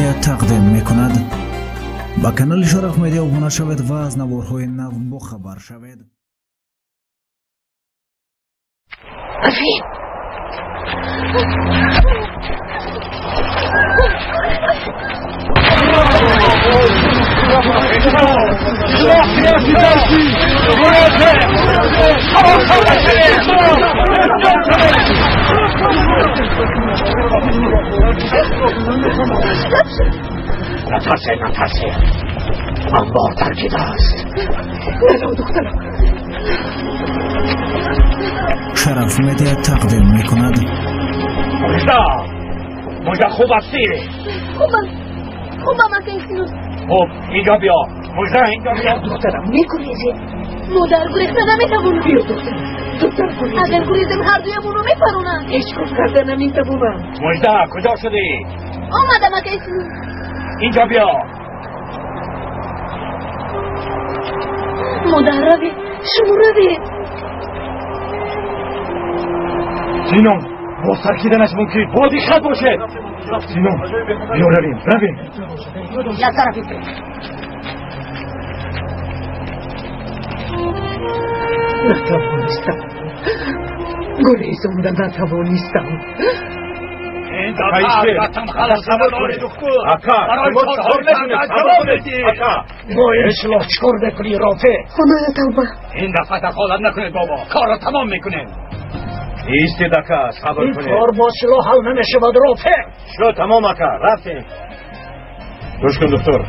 مدیا تقدیم میکند. با کانال شرف مدیا ابونه شوید و از نوارهای نو با خبر شوید. نترسه من بار ترکیده است. شرف مدیا تقدیم میکند. مجد خوب هستی؟ خوبم اکنسینوس. خب اینجا بیا. مجد اینجا بیا. دخترم میگریزی؟ مادر گریختن نمیتوانم. بیا دختر گریزی. اگر گریزم هر دویمونو میپرونم. هیچ کار کرده نمیتوانم. مجد کجا شدی؟ آمدم اکنسینوس. اینجا بیا. مادر روی شما روی سینون با سرکیدنش ممکن بادی خط باشه. سینون بیا رویم یک طرفی نتوانستم گریزوندن نتوانستم. این دفعه خلاص نمونه دکتر اکا ما چهار نکنه جواب بدی اکا باید شما چکار بکنی رافع خدایا توبه. این دفعه دخالت نکنید بابا کار را تمام میکنیم. ایستید اکا صبر کنید. این کار با سلاح حل نمیشه با رافع شو تمام اکا رفتیم. دوش کن دکتر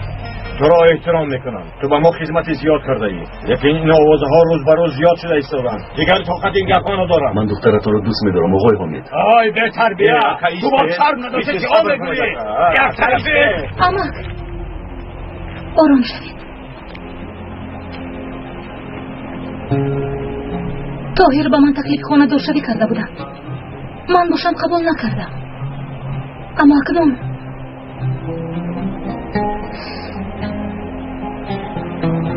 تو را احترام میکنم. تو با ما خدمت زیاد کرده ای. یکی این آوازه ها روز بروز زیاد شده ایستادن. دیگر طاقت این گپانو دارم. من دخترتون رو دوست میدارم آقای حمید. آی به تربیت تو با شرم نداشته چه آن بگویی یک طرفه. اما آرام شوید. طاهر با من تکلیف خانه دورشوی کرده بودم. من باشم قبول نکردم. اما اکنون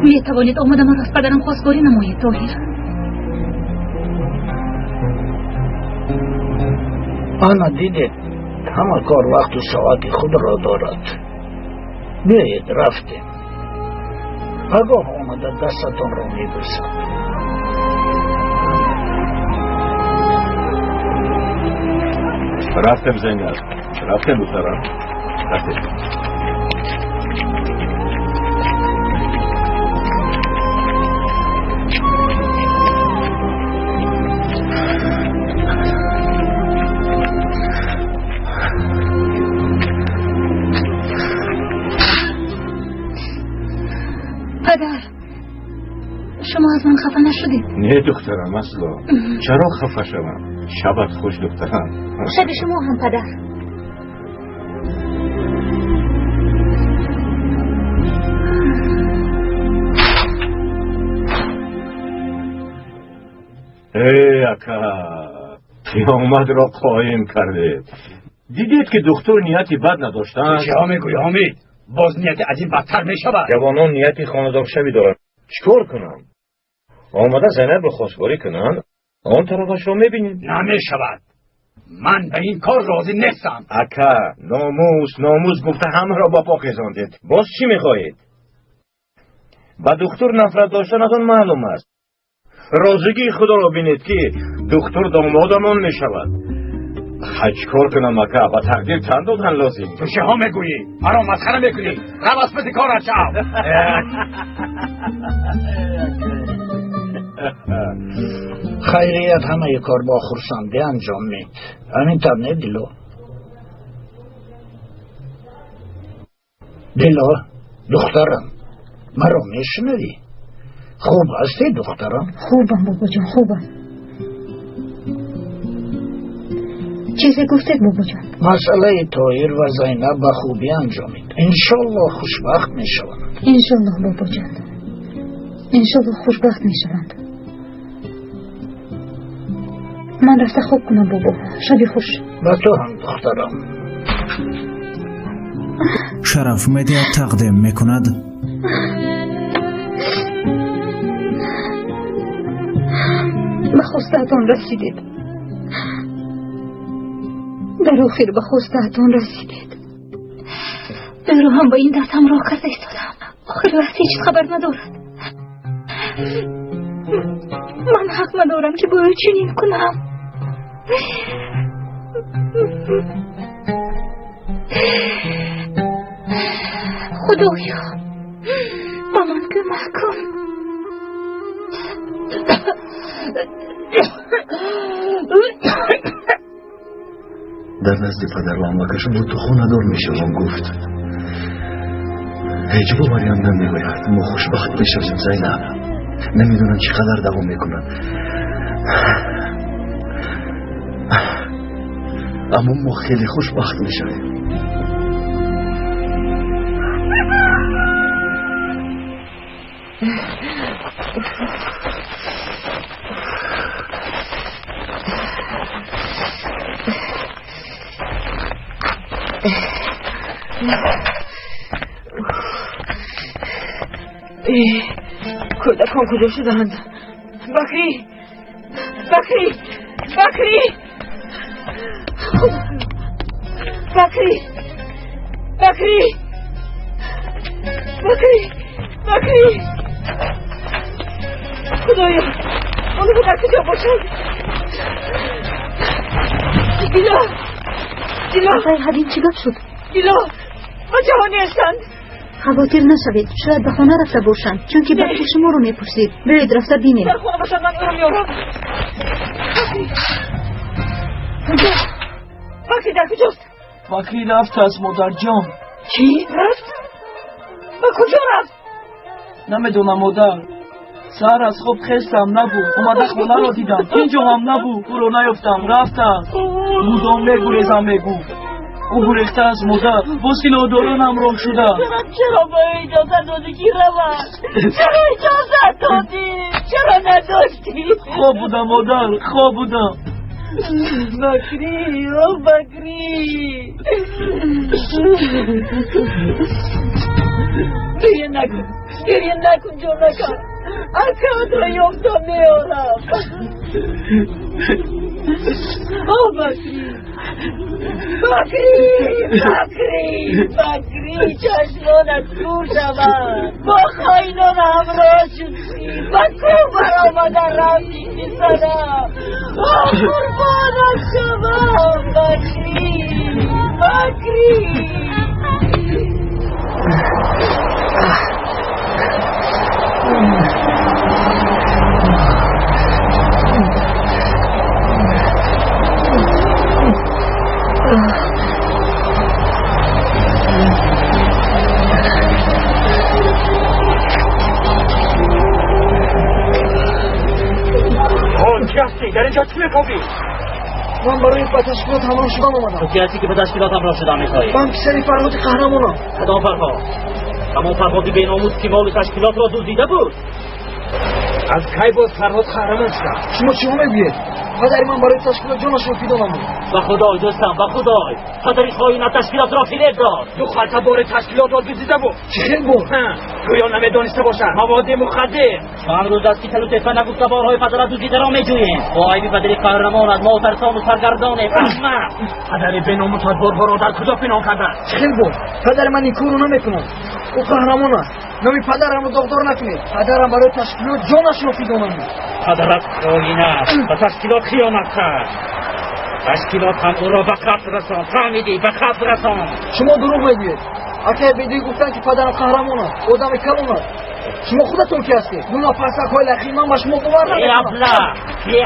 می توانید آمدم از پدرم خواستگاری نمایید طاهر. آنا دیدید همه کار وقت و ساعت خود را دارد. بیایید رفتیم. آگاه آمده دستتان را می بوسم. رفتم زنگل رفتم دخترم رفتم. پدر شما از من خفه نشدید؟ نه دخترم اصلا. چرا خفه شدم؟ شبت خوش دخترم. شب شما هم پدر. ای اکا قیامت را قایم کرده. دیدید که دکتر نیتی بد نداشتن؟ چه میگوی حمید؟ باز نیت از این بدتر میشود. جوانان نیتی خاندار شوی دارن. چکار کنم؟ آمده زینب رو خواستگاری کنن آن طرفش رو میبینیم. نمیشود. من به این کار راضی نیستم. اکا ناموس گفته همه را با پا خیزاندید. باز چی میخواهید؟ با دکتر نفرت داشتن از آن معلوم است. رازگی خدا را بینید که دکتر دامادمان میشود. چکار کنم اکا؟ با تقدیر چند دادن لازم. تو چه ها میگویی؟ مرا مسخره میکنی؟ رو از پس کار شو. خیریت همه کار با خورسندی انجام مید. همینطور نه دلو؟ دلو دخترم مرا میشنوی؟ خوب هستی دخترم؟ خوبم بابا جان خوبم. چیزی گفتید بابا جان؟ مسئله طاهر و زینب به خوبی انجامید. انشالله خوشبخت میشوند. انشالله بابا جان انشالله خوشبخت میشوند. من رفته خوب کنم بابا. شبی خوش. و تو هم دخترم. شرف مدیا تقدیم میکند. به خواسته‌تان رسیدید. در آخر به خواسته‌تان رسیدید. رو هم با این دردم راه کرده ایستادم. آخر وقتی هیچ خبر ندارد. من حق ندارم که باید چنین کنم. خدایا با من کمک کن. در نزد پدر و عمکشون با تو خونه دار میشوم گفت هیچ باوریم نمیگوید ما خوشبخت میشویم زینب. نمیدونم چقدر دوام میکنن اما ما خیلی خوشبخت میشویم. کودکان کجا شدند؟ بکری بکری بکری بکری بکری بکری بکری خدایا اونو در کجا باشد؟ دیلا دیلا آقای حدیم چی گفت شد؟ دیلا بچه ها نیستند. خواطر نشوید، شاید به خانه رفته باشند چون که بچه شما رو میپرسید. برید رفته بینید. در خونه باشند من اونو میارم. بکری در کجاست؟ بکری رفت از مادر جان. چی؟ رفت؟ و کجا رفت؟ نمیدونم مادر. سر از خوب خستم نبود. اومده خونه رو دیدم. اینجا هم نبود. او رو نیفتم رفتم. مودام میگوریزم میگو. او گریخته از مادر. با سیلا دارانم راه شده. چرا با اجازه دادی که روند؟ چرا اجازه دادی؟ چرا نداشتی؟ خواب بودم مادر. خواب بودم. بکری او بکری گریه نکن جور نکن. اکاد را یفتا میارم. او بکری بکری بکری بکری چشمانت کور شود. با خاینان همراه شدی. بکو برآمده رفتی که سنم. قربانت شوم بکری بکری. در اینجا چی میکنی؟ من برای به تشکیلات همراه شدم آمدم. تو کسی که به تشکیلات همراه شدم میخوایی؟ من پسری فرهاد قهرمانم. کدام فرهاد؟ همون فرهادی بیناموس که مال تشکیلات را دزدیده بود. از کی بود فرهاد قهرمان شد؟ شما چی میگویید؟ پدر من برای تشکیلات جانش را فدا نمود. به خدای دوستم به خدای پدری خائن تشکیلات را فریب داد. دو خلطه بار تشکیلات را دزدیده بود. چه خیلی بود؟ گویا نمیدانسته باشد مواد مخدر. ما امروز از که تلو تفه نگفته بارهای پدر دزدیده را میجوییم. وای بی پدری قهرمان از ما ترسان و سرگردان احمق. پدر بیناموس از بارها را در کجا پنهان کرده؟ چه خیلی بود؟ پدر من این کارو نمیکنم. او قهرمان است. نمی پدرم رو داغدار نکنید. پدرم برای تشکیلات جانش را فدا نمود. پدرت خائن است. به تشکیلات خیانت کرد. تشکیلات هم او را به قتل رساند. فهمیدی؟ به قتل رساند. شما دروغ میگویید. اگر بدی گفتن که پدرم قهرمان است، آدم کلام است. شما خودتون کی هستید؟ دو نفرسک های لخی من به شما باور ای ابله ای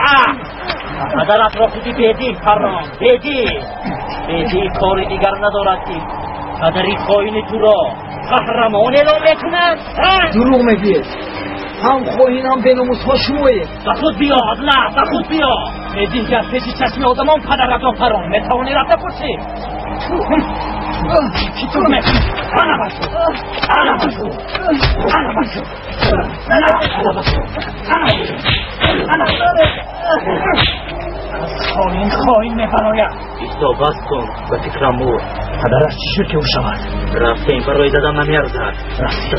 پدرت را خودی بدی پرام بدی کاری دیگر ندارد که پدری خائن تو را قهرمان اعلام میکند. دروغ میگویید. هم خواهین هم بیناموس ها شمایید. به خود بیا ابله به خود بیا. بدی که از پیش چشم آدمان پدرت را پرام میتوانی رفته پرسی. چطور میکنی؟ انا باشو خائن میفراید. ایستا بس کن و فکرم بود پدرش چی شد که او شود؟ رفته این برای دادم نمیارزد. رفته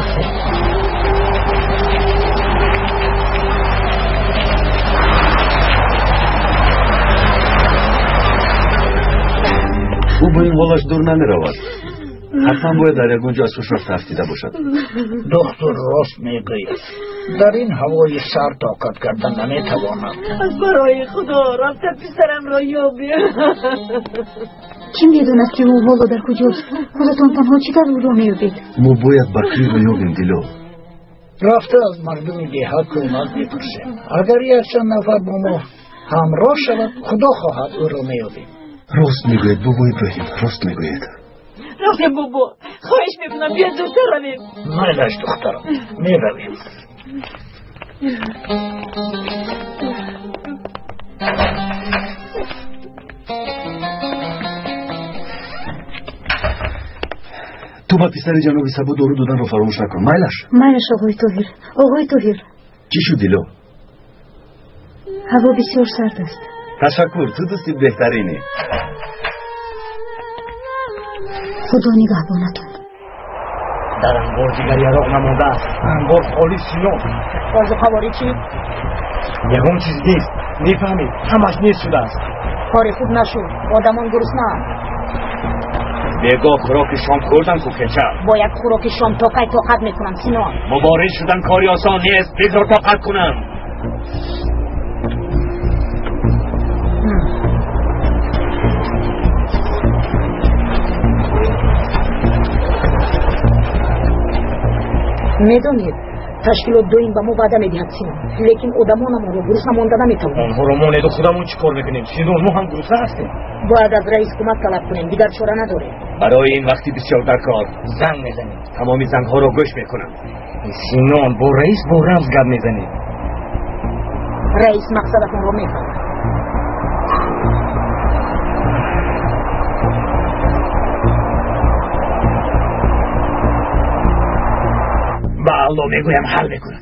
او با این قولش دور نمی رود. حتما باید در یکونجا از فشار تفتیده باشد. دکتر راست میگوید. در این هوای سرد طاقت کردن نمیتواند. از برای خدا رفته پسرم را یابی. کی میدوند که او حالا در کجاست؟ خودتان تنها چی در او را میابید؟ ما باید بکری رو یابیم دیلو. رفته از مردم دیهات کمک بپرسیم. اگر یک چند نفر با ما همراه شود خدا خواهد او را میابیم. راست میگوید بابا ابراهیم، راست میگوید. رفتم بابا، خواهش میکنم بیا زودتر رویم. میلش دخترم، میرویم. تو با پسر جناب سبا دارو دادن رو فراموش نکن. میلش آقای طاهر. آقای طاهر، چی شد دیلو؟ هوا بسیار سرد است. تشکر، تو دوستی بهترینی. خدا نگهبانتان. در انبار دیگر یراق نمانده است. انبار خالی سینون. بازو خباری چی؟ یکم چیز نیست. میفهمید همش نیست شده است. کاری خوب نشد. آدمان گرسنه. بگاه خوراک شام خوردن کو کچه. باید خوراک شام تا کی طاقت میکنم سینان. مبارز شدن کاری آسان نیست. بذار طاقت کنم. میدونید تشکیلات دو این به ما وعده میدهد سینان، لیکن آدمانمون رو گرسنه مانده نمیتونیم. آنها رو ما نیدو خودمون چی کار میکنیم؟ سینون ما هم گرسنه هستیم. باید از رئیس کمک طلب کنیم، دیگر چاره نداره. برای این وقتی بسیار در کار زنگ میزنیم. تمامی زنگ ها رو گوش میکنم. سینون با رئیس با رمز گپ میزنیم. رئیس مقصدتون رو میفهمه. با الله میگویم حل میکنم.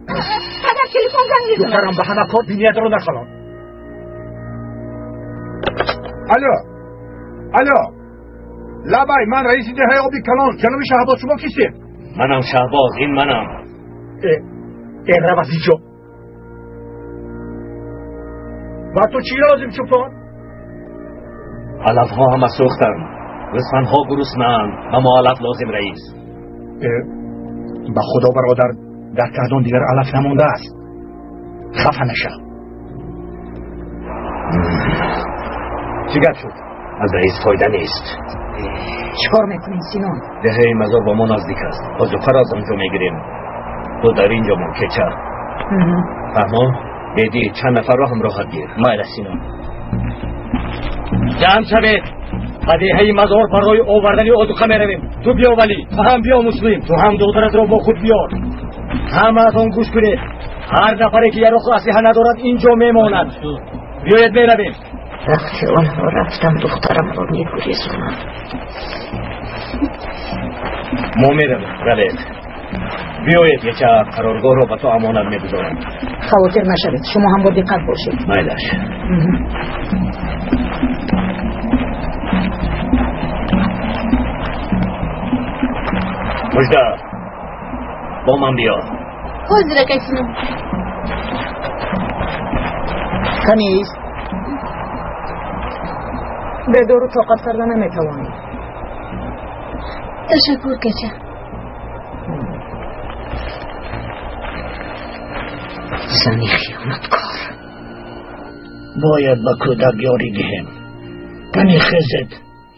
اگر تلفن زنگ میزنم. دخترم به همه کار بینیت رو نخلان. الو لبای من رئیس دهه آبی کلان جناب شهباز، شما کیستید؟ منم شهباز، این منم. این رو از اینجا. و تو چی لازم شد؟ علف ها همه سوختن. رسفن ها گرسنه‌اند و ما علف لازم رئیس. به خدا برادر، در کردان دیگر علف نمونده است. خفه نشه. چی گپ شد؟ از رئیس فایده نیست. چیکار میکنین سینان؟ دهه مزار با ما نزدیک است. از فراز آنجا میگیریم. تو در اینجا من کچه. فهمان؟ بیدی چند نفر رو همراهت گیر. مایل سینان. جمع شوید. به دهه مزار برای آوردن آدوخه میرویم. تو بیا ولی، تو هم بیا مسلم. تو هم دخترت رو با خود بیار. همه از آن گوش کنید. هر نفری که یراق اسلحه ندارد اینجا میماند. بیاید میرویم. وقتی آنها رفتم دخترم رو میگریزونم. ما میرویم. روید. بیایید یک قرارگاه رو به تو امانت میگذارم. خواطر نشوید، شما هم با دقت باشید. مایلش. مجده با من بیا. حاضر قسم. کنیز به دورو طاقت کردن نمیتوانی. تشکر کچه. زنی خیانتکار. باید به کودک یاری دهیم. تنی خزد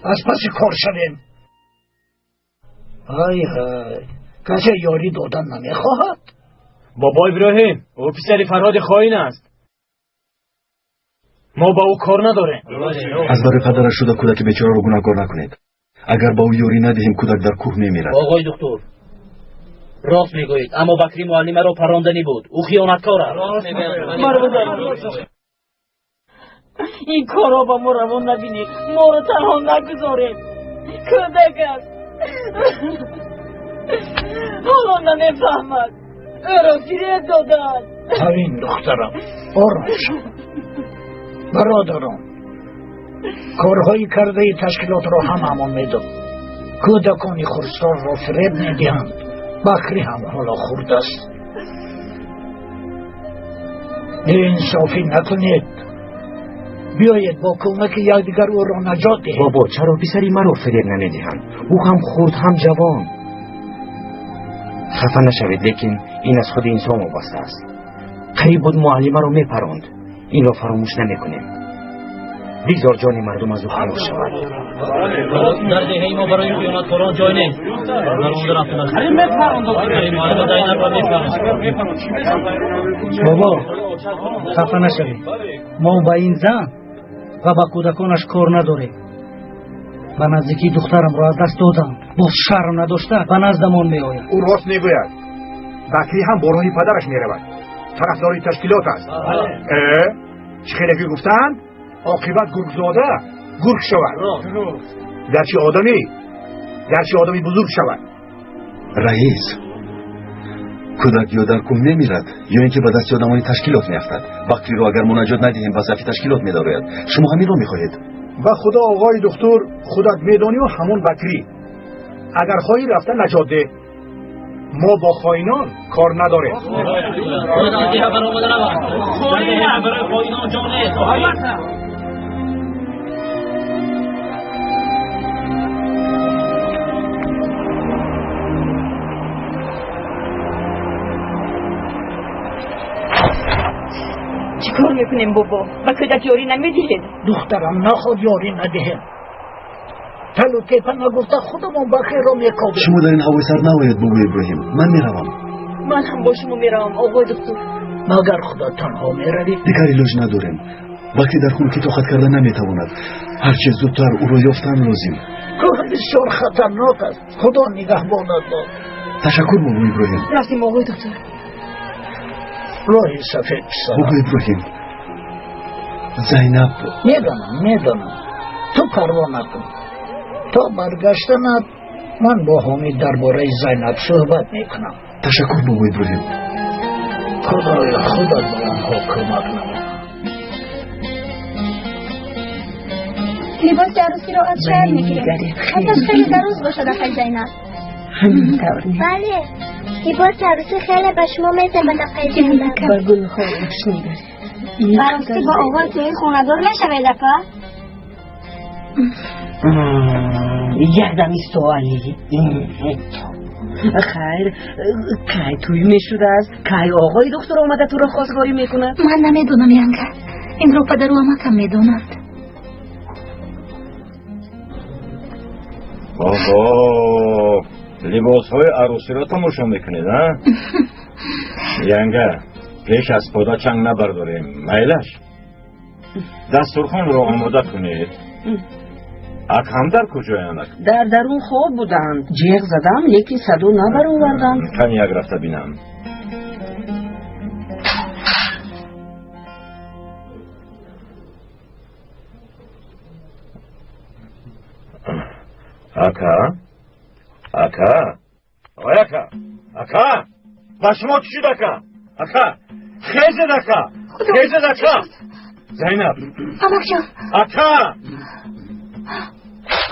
از پس کار شویم. های کسی یاری دادن نمیخواهد. بابا ابراهیم، او پسر فرهاد خائن است. ما با او کار نداریم. از برای پدرش شده کودک بیچاره رو گناهکار نکنید. اگر با او یاری ندهیم کودک در کوه میمیرد. آقای دکتر راست میگویید، اما بکری معلمه را پراندنی بود. او خیانتکار است. این کارا با ما روان نبینید. ما رو تنها نگذارید. کودک است. حالا نمیفهمد. او را فریب دادن. همین دخترم آرام شو. برادران کارهایی کرده تشکیلات را همون میدم. کودکانی خرسار را فریب میدهند. بکری هم حالا خورد است. انصافی نکنید. بیایید با کمک یکدیگر او را نجات دهیم. بابا چرا پسری مرا فریب نمیدهند؟ او هم خرد هم جوان. خفه نشوید، لیکن این از خود انسان وابسته است. قریب بود معلمه را میپراند. این را فراموش نمیکنیم. بیزار جان مردم از او خاموش شود. در دهه ما برای خیانتکاران جای نیست. بابا خفه نشوید، ما با این زن و با کودکانش کار نداریم. به نزدیکی دخترم را از دست دادم، باز شرم نداشته به نزدمان میآید. او راست میگوید. بکری هم با راه پدرش میرود. طرفدار تشکیلات است. چه خیلی که گفتند عاقبت گرگزاده گرگ شود. گرچه آدمی بزرگ شود. رئیس، کودک یا در کوم نمیرد یا اینکه به دست آدمای تشکیلات میافتد. بکری رو اگر مناجات ندهیم به ضعف تشکیلات میدارد. شما همین رو میخواهید؟ به خدا آقای دکتر، خودت میدانی و همون بکری اگر خواهی رفته نجات ده. ما با خائنان کار نداریم. چیکار میکنیم بابا؟ با کودک یاری نمیدهید؟ دخترم نخواد یاری ندهیم. تلو تیپا نگفته خودمون بخیر را میکابیم. شما در این هوای سر نباید بگو ابراهیم. من میروم. من هم با شما میروم آقای دکتر. مگر خدا تنها میروی؟ دیگر علاج نداریم. وقتی در خون که طاقت کردن نمیتواند. هرچه زودتر او را یافتن لازم. کار بسیار خطرناک است. خدا نگهبانت باد. تشکر بگو ابراهیم. رفتیم آقای دکتر. راهی سفید پسرم. بگو ابراهیم. زینب. میدانم تو پروا نکن. تا برگشتنت من با حمید درباره زینب صحبت میکنم. تشکر بگو ابراهیم. خدای خدا به آنها کمک نمود. لباس عروسی رو از شهر میگیریم. ازش خیلی دروز باشه داخل زینب. بله، لباس عروسی خیلی به شما میزن به داخل زینب. با گل خورش میداره. براستی با آقای توی خوندار نشوه دفعه؟ یادمی سوالی خیر کی توی میشده است؟ کی آقای دکتر آمده تو را خواستگاری میکنه؟ من نمیدونم ینگه. این رو پدر و امکم میدونند. آها، لباس های عروسی را تماشا میکنید ها؟ ینگه پیش از پادا چنگ نبرداریم. میلش دسترخوان را آماده کنید. اکهم در کجایند؟ در درون خواب بودند. جیغ زدم لیکن صدا نبرآوردند. کمی یک رفته بینم. اکا آی اکا با شما چی شد اکا خیزد اکا زینب امک جان اکا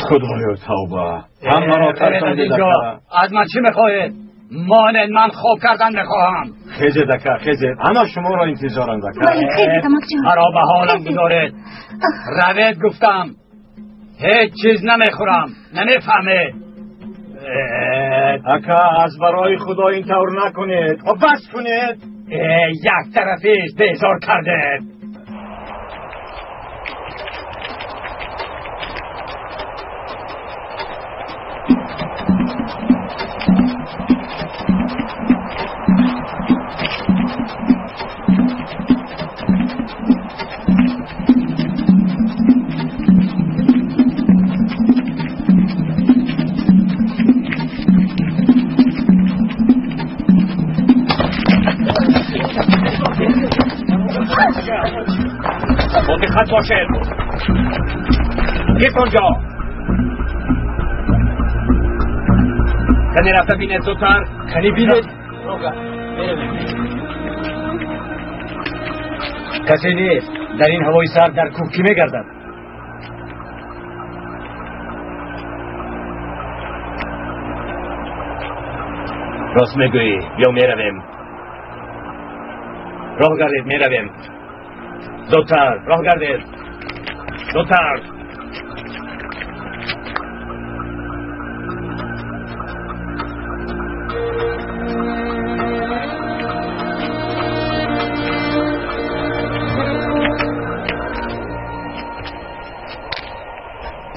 خدایا توبه همه را ترساندید اکا. از من چی میخواهید؟ مانند من خوب کردن میخواهم. خیزد اکا خیزد، همه شما را انتظارند اکا. خیزد امک جان. مرا به حالم گذارید. روید گفتم هیچ چیز نمیخورم. نمیفهمید؟ اکا از برای خدا این طور نکنید. خب بس کنید. یک طرفیش بیزار کردید. دقت باشید. گیت اونجا. کنی رفته بینید زودتر. کنی بینید. کسی نیست. در این هوای سرد در کوه کی میگردد؟ راست میگویی. بیا میرویم. راه گردید میرویم. زودتر راه گردید. زودتر.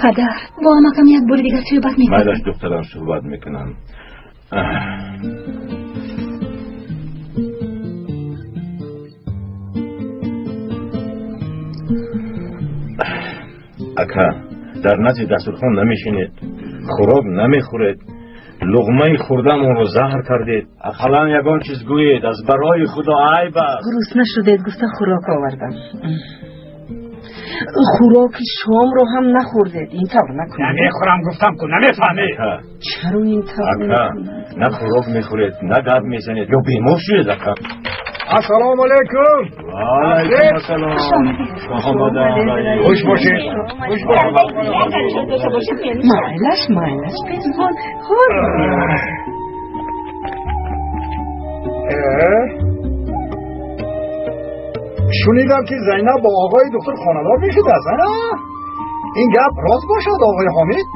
پدر با همکم یک بار دیگه صحبت میکنم. بعدش دخترم صحبت میکنم. اکا در نزد دسترخوان نمیشینید، خوراک نمیخورید، لقمه خوردم اون رو زهر کردید. اقلا یگان چیز گویید، از برای خدا عیب است. گرسنه شدید گفتن خوراک آوردم. خوراک شام رو هم نخوردید. این طور نکنید. نمیخورم گفتم که نمیفهمید. چرا این طور نکنید؟ نه خوراک میخورید، نه گپ میزنید، یا بیمار شدید اکا. السلام علیکم. و علیکم السلام. محمد علیکم. خوش باشید. خوش باشید. مایلش پنهان. شنیدم که زینب با آقای دکتر خانه‌دار میشد است. این گپ راست باشد آقای حامد؟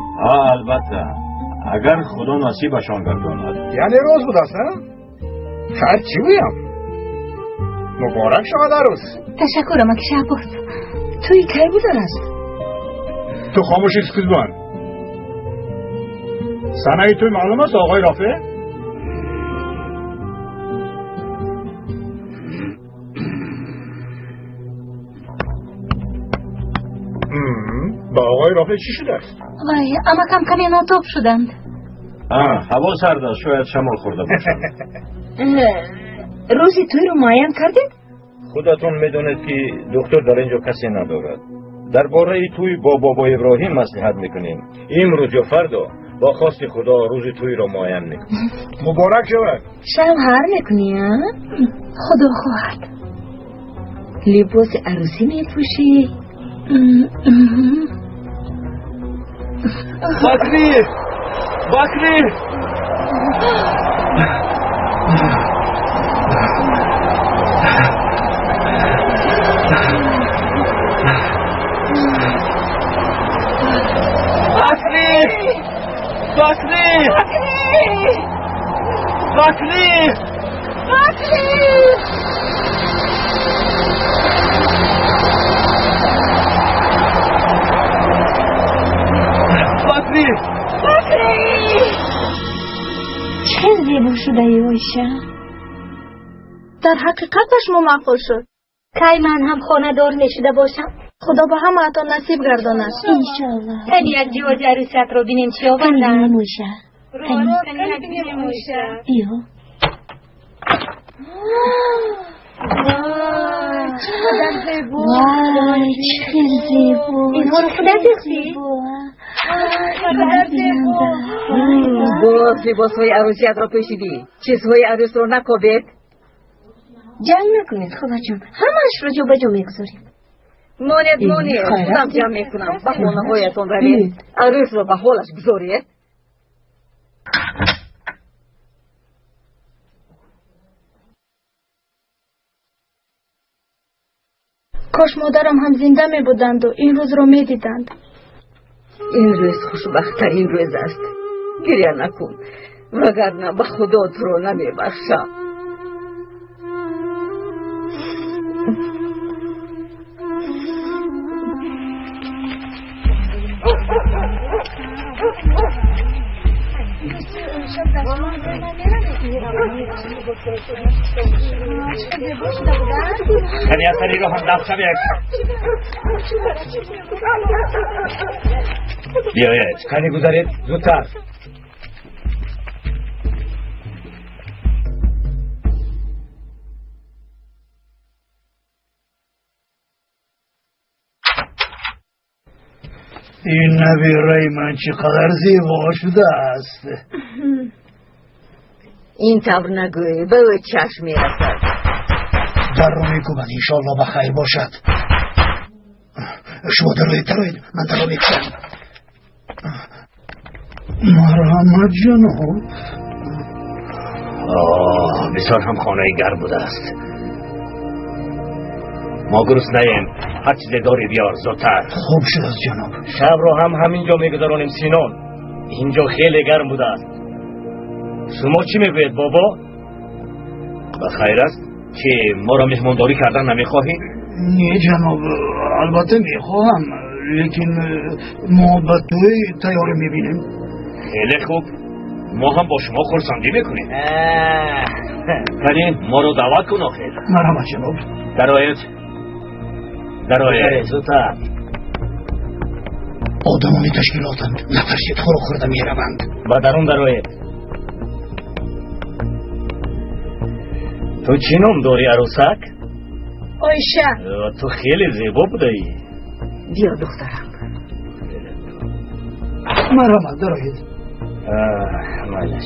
البته اگر خدا نصیبشان گرداند. یعنی راست بود است؟ خیر چی بویم؟ مبارک شود عروس. تشکرم اکش عباس. توی کی بودن است؟ تو خاموشی سکوزبان. سنه توی معلوم است آقای رافع؟ با آقای رافع چی شده است؟ وای امکم کمی ناتوب شدند. هوا سرد است، شاید شمال خورده باشند. روزی توی رو معاین کردید؟ خودتون میدونید که دکتر در اینجا کسی ندارد. درباره توی با بابا ابراهیم مصلحت میکنیم. امروز یا فردا با خواست خدا روز توی را معاین میکنیم. مبارک شود. شب هر میکنی ها؟ خدا خواهد. لباس عروسی میپوشی؟ بکری بکری بکری بکری چه زیبا شده ای ویشه؟ در حقیقت شما معقول شد. کی من هم خانه دار نشده باشم. خدا با هم عطا نصیب گرداند. انشالله. کنی یک جواز عروسیت رو بینیم چی آوردن. کنی موشه. کنی یک موشه. ایو. وای چه زیبا. اینها رو خودت بخشی؟ باز لباس های عروسیت را پوشیدی. چیزهای عروس رو نکابید. جنگ نکنید خوبه جون. همش رو جو به جو میگذاریم. مانید خودم جمع میکنم. با خونه هایتون برید. عروس رو به حالش گذارید. کاش مادرم هم زنده می بودند و این روز رو می دیدند. این روز خوشبخت‌ترین روز است. گریه نکن وگرنه به خدا تو رو نمی بخشم. کنی از طریق هم دست شوید. بیایید کنی گذارید زودتر. این نبیره من چقدر زیبا شده است. این طور نگوی به او چشم میرسد. در رو میکوبن انشالله بخیر باشد. شما در روی تروید من در رو میکشم. مرحمت جناب. بسیار هم خانه گرم بوده است. ما گرسنه‌ایم. هر چیز داری بیار زودتر. خوب شد از جناب. شب رو همینجا میگذارونیم سینون. اینجا خیلی گرم بوده است. شما چی میگوید بابا؟ بخیر است که ما را مهمانداری کردن نمیخواهید؟ نه جناب، البته میخواهم، لیکن ما به توی تیاری میبینیم. خیلی خوب، ما هم با شما خرسندی میکنیم. ولی ما رو دعوت کن آخر. مرحمت جناب. درایت زودتر. آدمانی تشکیلاتند، نترسید خورو خورده میروند. و درون درایت. تو چی نام داری عروسک؟ آیشه. تو خیلی زیبا بودی. بیا دخترم. مرحمت درایت. مالش.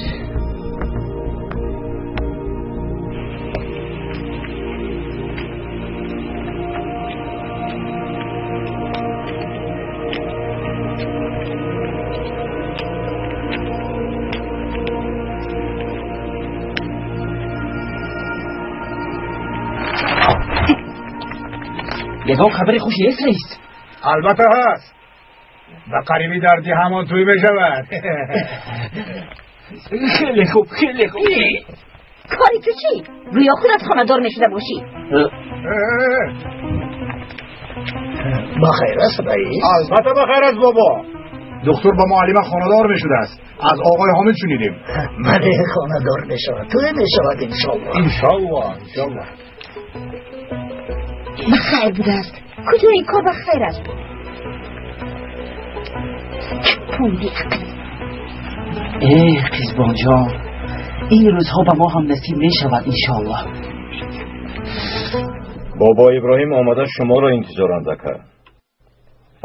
یگان خبر خوشی است رئیس. البته هست. و قریبی دردی همان توی بشود. خیلی خوب خیلی خوب. کاری تو چی؟ رویا خودت خانه دار نشده باشی. بخیر است رئیس؟ البته بخیر است بابا. دکتر با معلم خانه دار میشده است. از آقای حامد شنیدیم. بله خانه دار میشود، توی میشود انشالله. انشالله. بخیر بوده است. کجا این کار بخیر است؟ پولی قزبان جان، این روزها به ما هم نصیب می شود انشالله. بابا ابراهیم آمده شما را انتظارند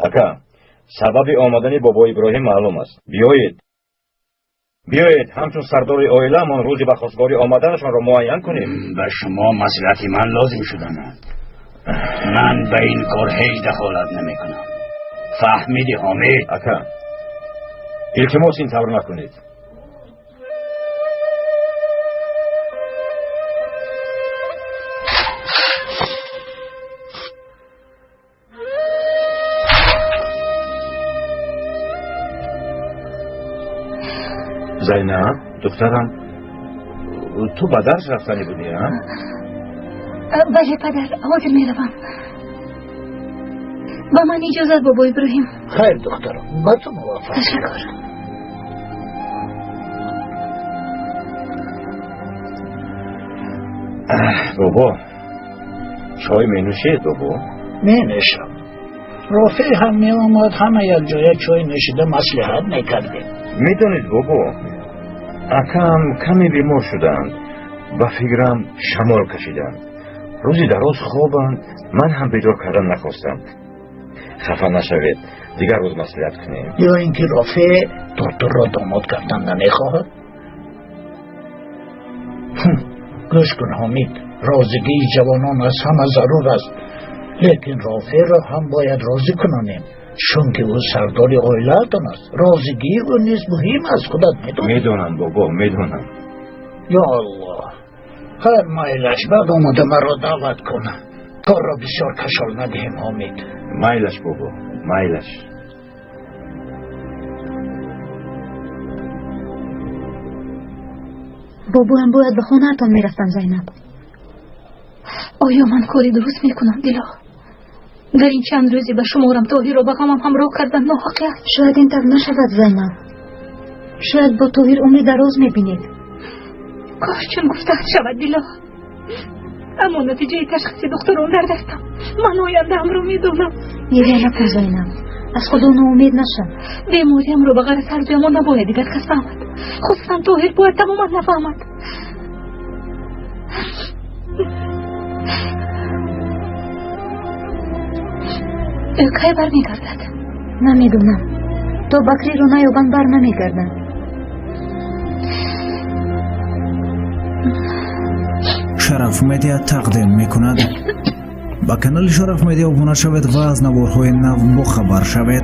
اکا. سبب آمدن بابا ابراهیم معلوم است. بیایید همچون سردار عائله من روزی به خواستگاری آمدنشان را معین کنیم. به شما مصلحت من لازم شدن. من به این کار هیچ دخالت نمی کنم. فهمیدی حامد؟ اکا التماس این طور نکنید. زینب دخترم، تو به درس رفتنی بودی ها؟ بله پدر، حاضر میروم. با من اجازت بابا ابراهیم. خیر دخترم، با تو موافق. تشکر. بابا چای می نوشید بابا؟ می نوشم. رافع هم می آمد، همه یک جای چای نوشیده مصلحت میکردیم. میدونید بابا اکم کمی بیمار شدند، با فکرم شمال کشیدند. روزی دراز خوابند، من هم بیدار کردن نخواستم. خفه نشوید، دیگر روز مصلحت کنیم. یا اینکه رافع دکتر را داماد کردن نمیخواهد. گوش کن حامد، رازگی جوانان از همه ضرور است، لیکن رافع را هم باید راضی کنانیم، چون که او سردار عائلتان است. رازگی او نیز مهم است، خودت میدونی. میدونم بابا، میدونم. یا الله، هر مایلش بعد آمده مرا دعوت کنه. کار را بسیار کشال ندهیم حامد. مایلش بابا، مایلش. بابا هم باید به خانه اتان میرفتم زینب. آیا من کاری درست میکنم دلا؟ در این چند روزی به شمارم طاهر را به غمم همراه کردن ناحق است. شاید این طور نشود زینب. شاید با طاهر عمری دراز میبینید. کاش چون گفته شود دلا. اما نتیجه تشخیص دکتران نداشتم. من آینده‌ام را میدونم. یه نکن زینب، از خدا ناامید نشم. بیماریم رو به غیر سرزوی ما نباید دیگر کس فهمد، خصوصا طاهر باید تماما نفهمد. کی بر میگردد؟ نمیدونم. تو بکری رو نیابند بر نمیگردن. شرف مدیا تقدیم میکند. با کانال شرف مدیا ابونه شوید و از نوارهای نو با خبر شوید.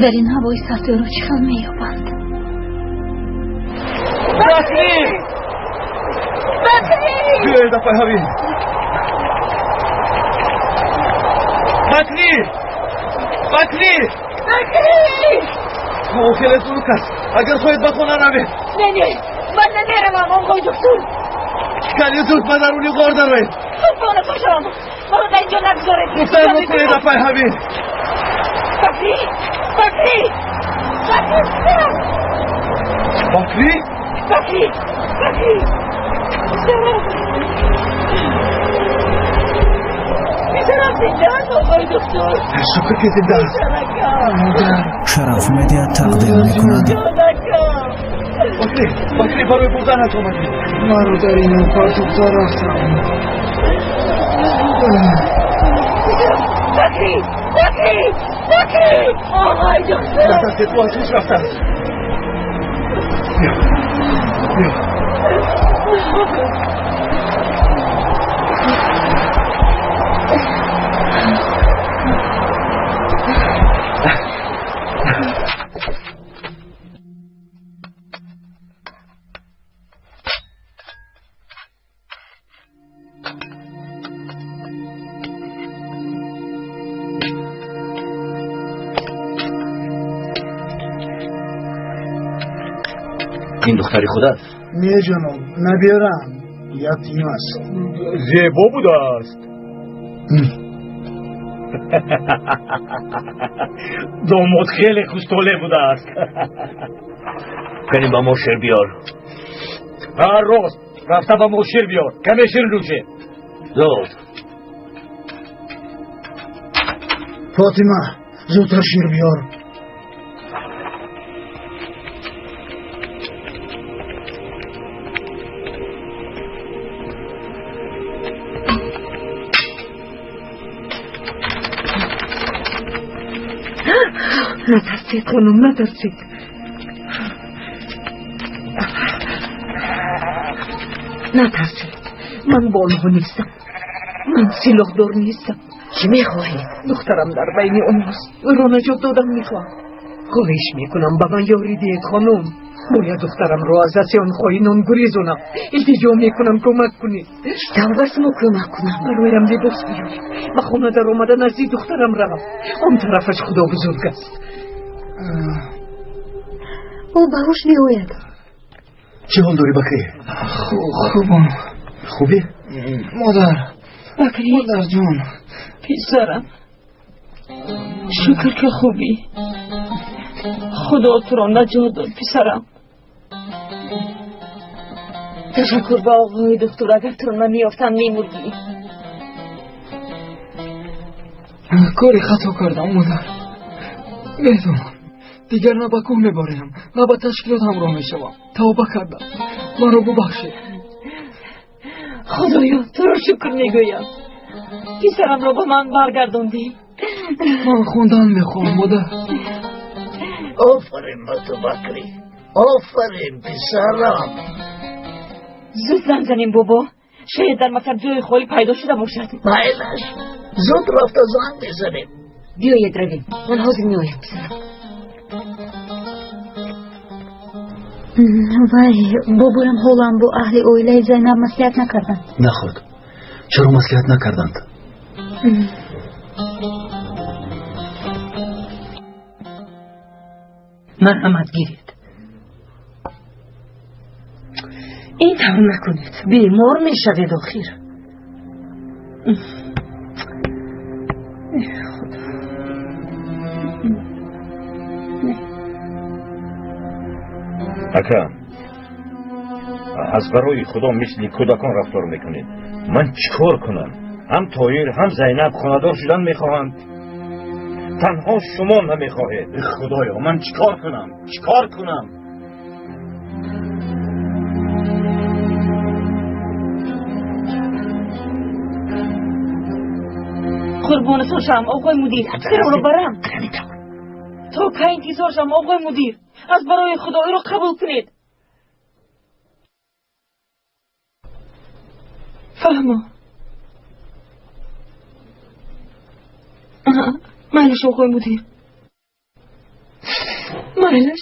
در این هوای سرد رو چه خل میابند؟ بکری! بیایید افای حبیب. بکری موکل سلوک است. اگر خواهید به خونه روید. نه من نمیروم آقای دکتر. کلی زود به درونی غار دروید. خودبانه پاشم مرا در اینجا نگذارید. گفتم بکنید افای حبیب. بکری میتونم زنده هست آقای دکتر. شکر که زنده است. شرف مدیا تقدیم میکند. بکری برای بردنت آمدی. من رو در این اوقات دکتر رفتم. بکری آقای دکتر. دستت تو آتیش رفته است. بیا این دختری خود است؟ نه جناب نبیارم یتیم است. زیبا بوده است. داماد خیلی خوشتوله بوده است. کنیم با ما شیر بیار. هر روز رفته با ما شیر بیار. کمی شیر نوشه. زود فاطمه زودتر شیر بیار. نترسید خانم نترسید. نترسید من بانو نیستم. من سلاح دار نیستم. چی میخواهید؟ دخترم در بین اوناست. او را نجات دادم میخواهم. خواهش میکنم به من یاری دید خانم. باید دخترم را از دست آن خائنان گریزانم. التجا میکنم کمک کنید. توبه ما کمک کنم. برایم لباس بیارید. به خانه در آمده نزدیک دخترم روم. آن طرفش خدا بزرگ است. او باهوش بیاید. چه حال داری بکری؟ خوبم. خوبی؟ مادر بکری جان پسرم شکر که خوبی. خدا تو را نجات داد پسرم. تشکر به آقای دکتر. اگر تو را نمیافتم میمردی. کاری خطا کردم مادر. میدونم دیگر نه به کوه میباریم نه به تشکیلات همراه میشوم. توبه کردم. من رو ببخشید. خدایا تو را شکر میگویم. پسرم را به من برگرداندی. من خوندن میخوام مادر. آفرین به تو بکری. آفرین پسرم. زود زنگ زنیم بابا. شاید در مکتب جای خالی پیدا شده باشد. بایدش زود رفت زنگ بزنیم. بیایید رویم. من حاضر میایم پسرم. وای بابورم حالم با اهل اویله زینب مصلحت نکردند. نه خود چرا مصلحت نکردند؟ مرحمت گیرید. این طور نکنید. بیمار می شوید آخیر. اکا از برای خدا مثل کودکان رفتار میکنید. من چیکار کنم؟ هم طاهر هم زینب خانه‌دار شدن میخواهند. تنها شما نمیخواهید. خدایا من چیکار کنم؟ قربونتون شم آقای مدیر. چرا رو برم؟ تا که انتظار شم آقای مدیر. از برای خدایی رو قبول کنید. فهمم. مالش آقای مدیر. مالش.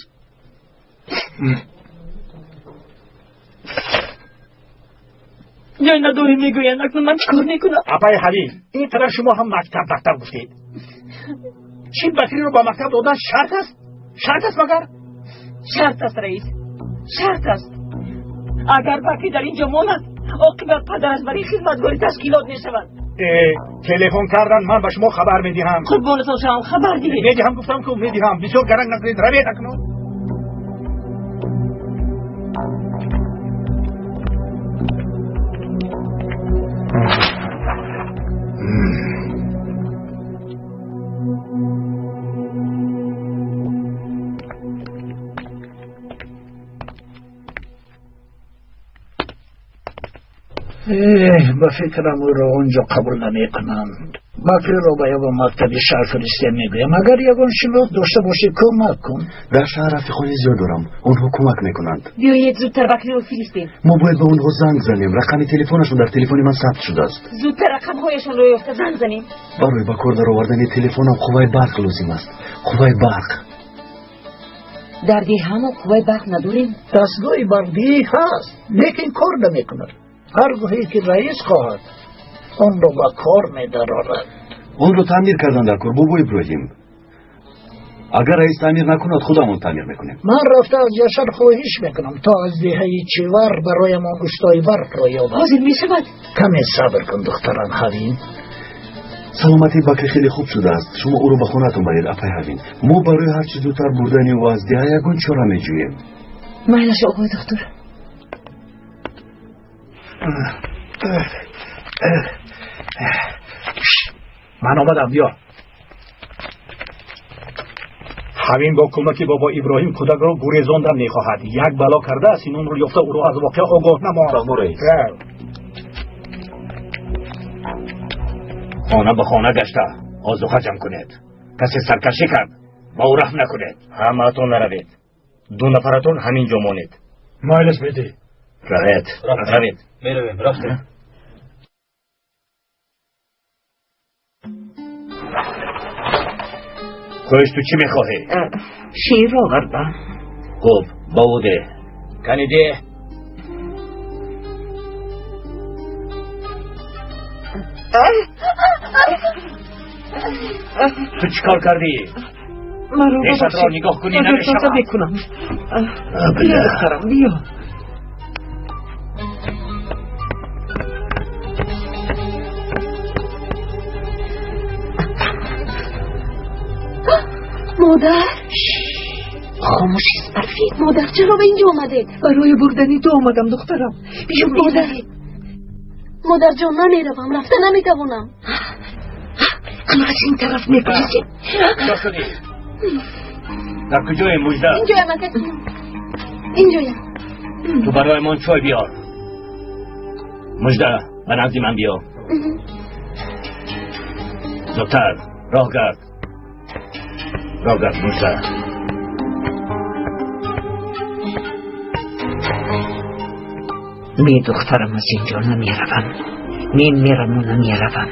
جای نداری میگوین اکنون من چیکار میکنم؟ آقای حلیل این طرف شما هم مکتب گفتید چی بکری رو با مکتب دادن شرط است؟ شرط است مگر؟ شرط است رئیس، شرط است. اگر بکری در اینجا ماند عاقبت پدرش برای خدمتگاری تشکیلات میشود. تلفن کردن من به شما خبر میدهم. قربانتان شما خبر دیدید؟ میدهم گفتم که میدهم بسیار گرنگ نکنید روید اکنون. به فکرم او را اونجا قبول نمی کنند. بکری را باید با مکتب شهر فرستیم میگویم اگر یگان شناخت داشته باشی کمک کن. در شهر رفیقای زیاد دارم، اونها کمک میکنند. بیایید زودتر بکری رو فرستیم. ما باید به اونها زنگ زنیم. رقم تلفنشون در تلفن من ثبت شده است. زودتر رقمهایشون رو یافته زنگ زنیم. برای با کار در آوردن تلفنم قوه برق لازم است. قوه برق. در دیه هم قوه برق نداریم. دستگاه برقی هست لیکن کار نمیکند. هر گاهی که رئیس خواهد اون رو با کار می‌دارد. اون رو تعمیر کردن در کار بابا ابراهیم. اگر رئیس تعمیر نکند خودمون تعمیر میکنیم. من رفته از یاشر خواهش میکنم تا از دیهه چیور برای ما استای برق را یابد. حاضر میشود؟ کمی صبر کن دخترم حوین. سلامتی بکری خیلی خوب شده است. شما او رو به خونتون برید اپای حوین. ما برای هر چیز زودتر بردن و از دیهه یگان چاره میجوییم. مهلش آقای دکتر. من آمدم بیا. حوین با کمک بابا ابراهیم کودک را گریزاندن میخواهد. یک بلا کرده است این رو یافته او را از واقع آگاه نماند. خانه به خانه گشته آذوقه جمع کنید. کسی سرکشی کرد با او رحم نکنید. همه‌تون نروید. دو نفرتون همینجا مانید. مایلس بیدی روید میرویم. رفتیم. خوش تو چی میخواهی؟ شیر آوردم. خوب باوده کنیده. تو چیکار کردی؟ نیشت را نگاه کنی نمیشود. بکنم. بیا دخترم بیا. مادر خاموش برفید. مادر چرا به اینجا آمده؟ برای بردنی تو آمدم دخترم. بیا مادر جان نمیروم رفته نمیتوانم. اما از این طرف میپریزیم. چرا شدی؟ در کجای مجده؟ اینجایم اکسی. اینجایم. تو برای من چای بیار. مجده به نزد من بیا. زودتر راه گرد. راه گرد مجده. می دخترم از اینجا نمیروم. میرم و نمیروم.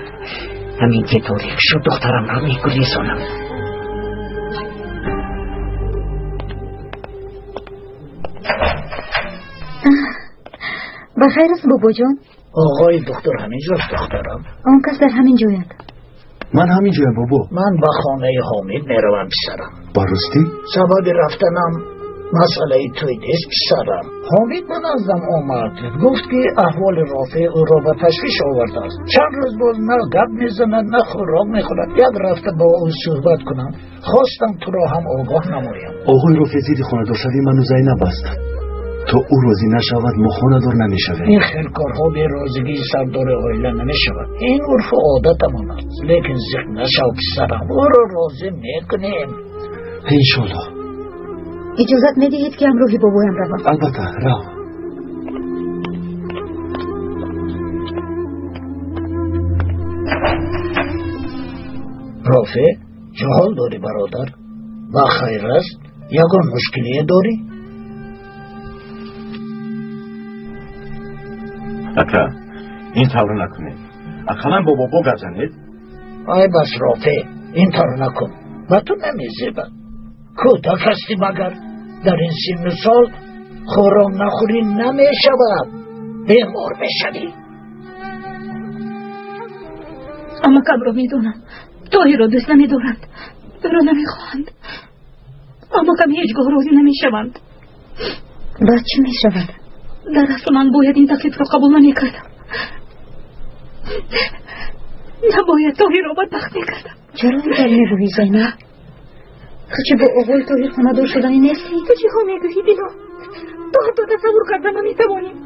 همین که طوری شد دخترم را میگریزانم. بخیر است بابا جان. آقای دکتر همینجاست دخترم. آن کس در همین جاید. من همین جایم بابا. من به خانه حامد میروم پسرم. با راستی؟ سبب رفتنم مسئله توی نیست پسرم. حامد من ازم آمد گفت که احوال رافع او را به تشویش آورده است. چند روز باز نه گپ میزند نه خوراک میخورد. یک رفته با او صحبت کنم خواستم تو را هم آگاه نمایم. آقای رافع زیر خانه دار شوی منو زینب است. تا او راضی نشود ما خانه دار نمیشویم. این خیرکارها به رازگی سردار عائله نمیشود. این عرف و عادتمان است. لیکن ذکر نشو پسرم او را راضی میکنیم انشالله. اجازت میدهید که همراهی بابایم روم؟ البته رو. رافع جهال داری برادر؟ با خیر است؟ یگان مشکلی داری؟ اکا این طور نکنید. اقلا بابا بگذنید. آی بس رافع این طور نکن. و تو نمیزیبد. کودک هستی مگر در این سن سال خوراک نخوری نمیشود. بیمار بشوی. اما کم را میدونم طاهر را دوست نمیدارند او را نمیخواهند اما کم هیچگاه راضی نمیشوند. باید چی میشود؟ در اصل من باید این تکلیف را قبول نمیکردم، نباید طاهر را بدبخت میکردم. چرا اینطور میگویی زینب؟ چه با آقای طاهر خانه‌دار شدنی نیستی؟ تو چی ها میگویی دیلا؟ تو حتی تصور کردن نمیتوانیم،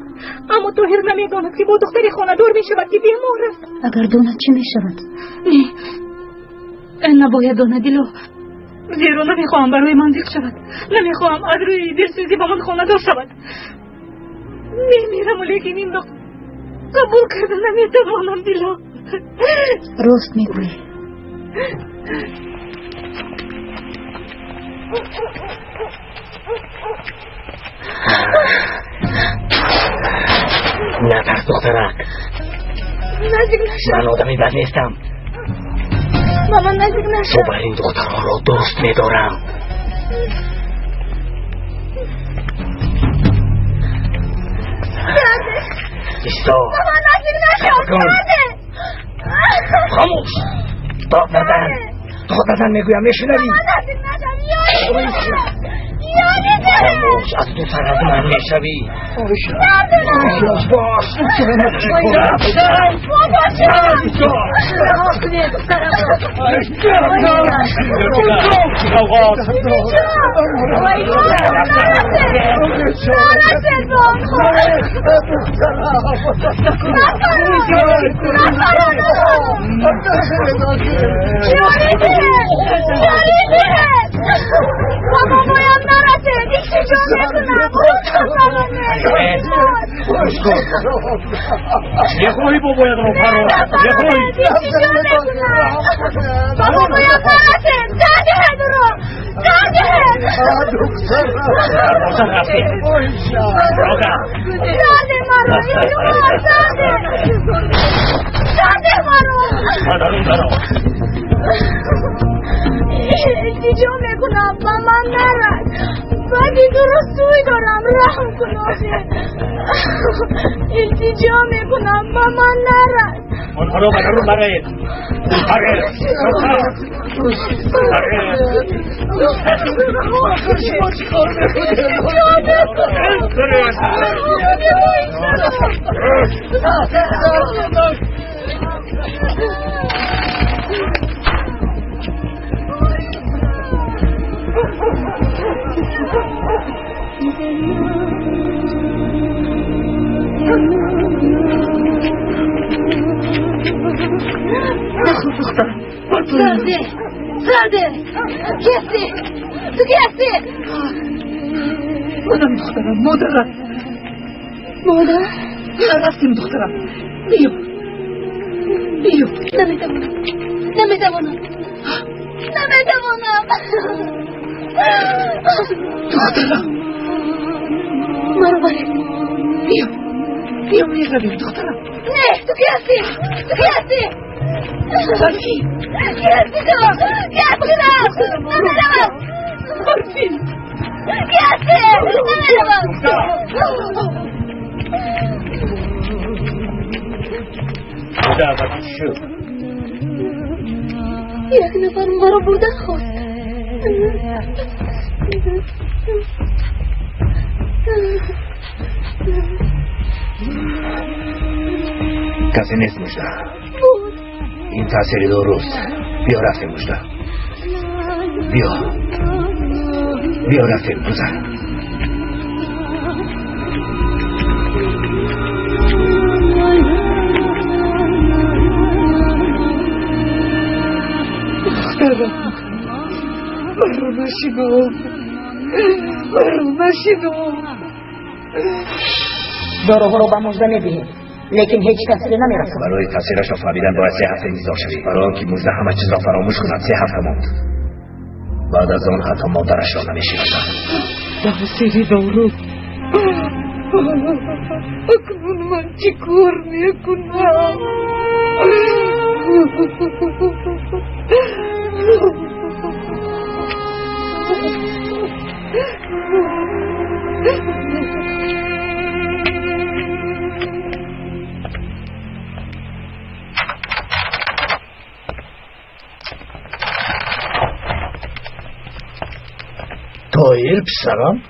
اما طاهر نمیداند که با دختری خانه‌دار میشود که بیمار است. اگر داند چی میشود؟ نه نباید داند دیلا، زیرا نمیخواهم برای من دیق شود، نمیخواهم از روی دلسوزی با من خانه‌دار شود. میمیرم ولیکن این را قبول کردن نمیتوانم دیلا. راست میگویی. نترس دخترک، نزدیک نشو. من آدمی بد نیستم. با من نزدیک نشو. تو بر این دخترها را دوست می‌دارم. ایستا. با من نزدیک نشو. خاموش. داد نزن میگویم میشنوی. با من نزدیک نشو. خاموش، از تو سر از من میشوی. باش. بابا باید نرسه دیگه جا یه خوری باید رو فرو یه خوری بابا باید نرسه داده درو داده داده مرو داده مرو التجا میکنم با من نرد باقی درست سوی دارم رحم کنم التجا میکنم با من نرد من رو بدرون برید زاده کسی تو کسی منم دخترم مادرم مادر رفتیم دخترم بیو نمیتوانم دخترم مرو بریم بیو میرویم دخترم نه تو کسی صرفی کسی یک نفر مرا بردن خواست کسی نیست مجده این تاثیر درست بیا رفتیم مجده بیا رفتیم گذر برو نشینو داروها رو به مجده میدهیم لیکن هیچ تاثیری نمیرسه. برای تاثیرش رو فهمیدن باید 3 هفته انتظار شوی برای آنکه مجده همه چیز را فراموش کند 3 هفته ماند بعد از آن حتی مادرش را نمیشناسد. تاثیری دارو اکنون من چی کار میکنم؟ خیر پسرم.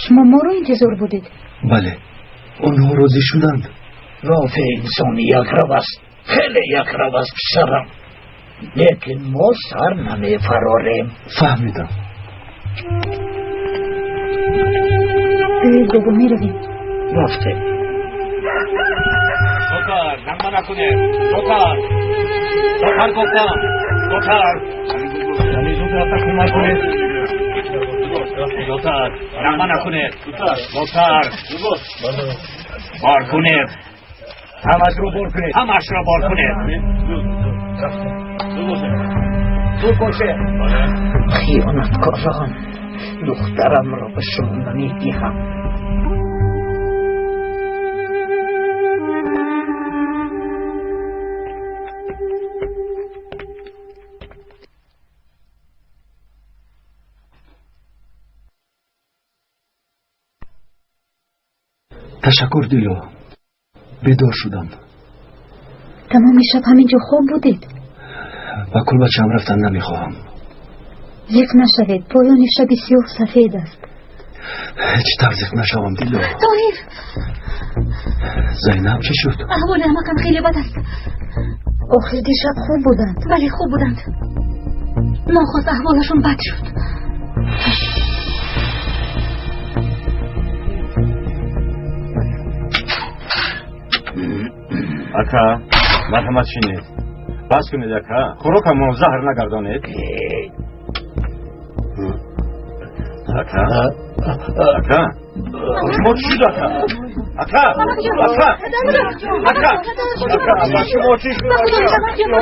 شما ما رو انتظار بودید؟ بله، اونها راضی شدند. رافع انسانی یک رو است، خیلی یک رو است پسرم، لیکن ما سر نمی فراریم. فهمیدم. بگید بگو می رویم. رفته. دوتر نما نکنه. دوتر گفتم. دوتر یعنی زودتر کمک کنه. دوتر نما نکنه. دوتر بار کنه. همش رو بار کنه. زود باشه. خیانتکاران، دخترم را به شما نمیدهم. تشکر دیلو، بیدار شدم. تمام شب همینجا خواب بودید؟ با کل بچه‌ام رفتن نمیخواهم. ذیق نشوید، پایان شب سیاه سفید است. هیچ طرح ذیق نشوم دیلو. طاهر، زینب چه شد؟ احوال همکم خیلی بد است. آخر دیشب خوب بودند؟ بله خوب بودند، ناخواست احوالشون بد شد. اکا مرحمت شینید، بس کنید اکا، خوراکم زهر نگردانید. اکا شما چی شد اکا؟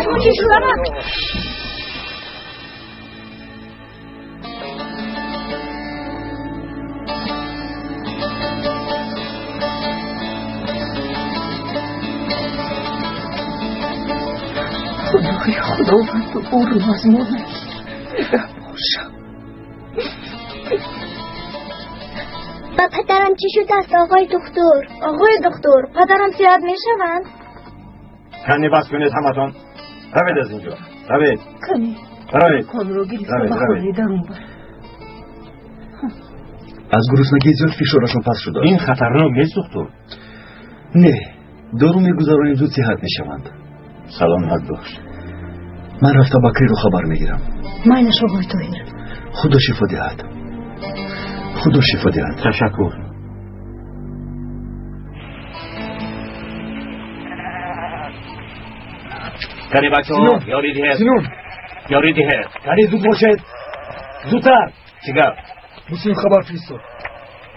شما چی شد؟ خدای خداوند او رو از ما نگیر باشم. با پدرم چی شده است آقای دکتر؟ آقای دکتر، پدرم صحت می شوند؟ کنی بس کنید همتون، روید از اینجا، روید. کنی روید. کن رو گریسته بخوری در اون بر. از گرسنگی زیاد فشارشون پس شده. این خطرناک نیست دکتر؟ نه، دارو میگذارونیم زود صحت میشوند. سلامت باش. من رفته بکری رو خبر میگیرم. مایلش آقای طاهر. خدا شفا دهد. خدا شفا دهد. تشکر. کنی بچه ها یاری دیه. سینون یاری دیه. کنی زود باشد، زودتر. چیگر؟ مسلم خبر فرستاد.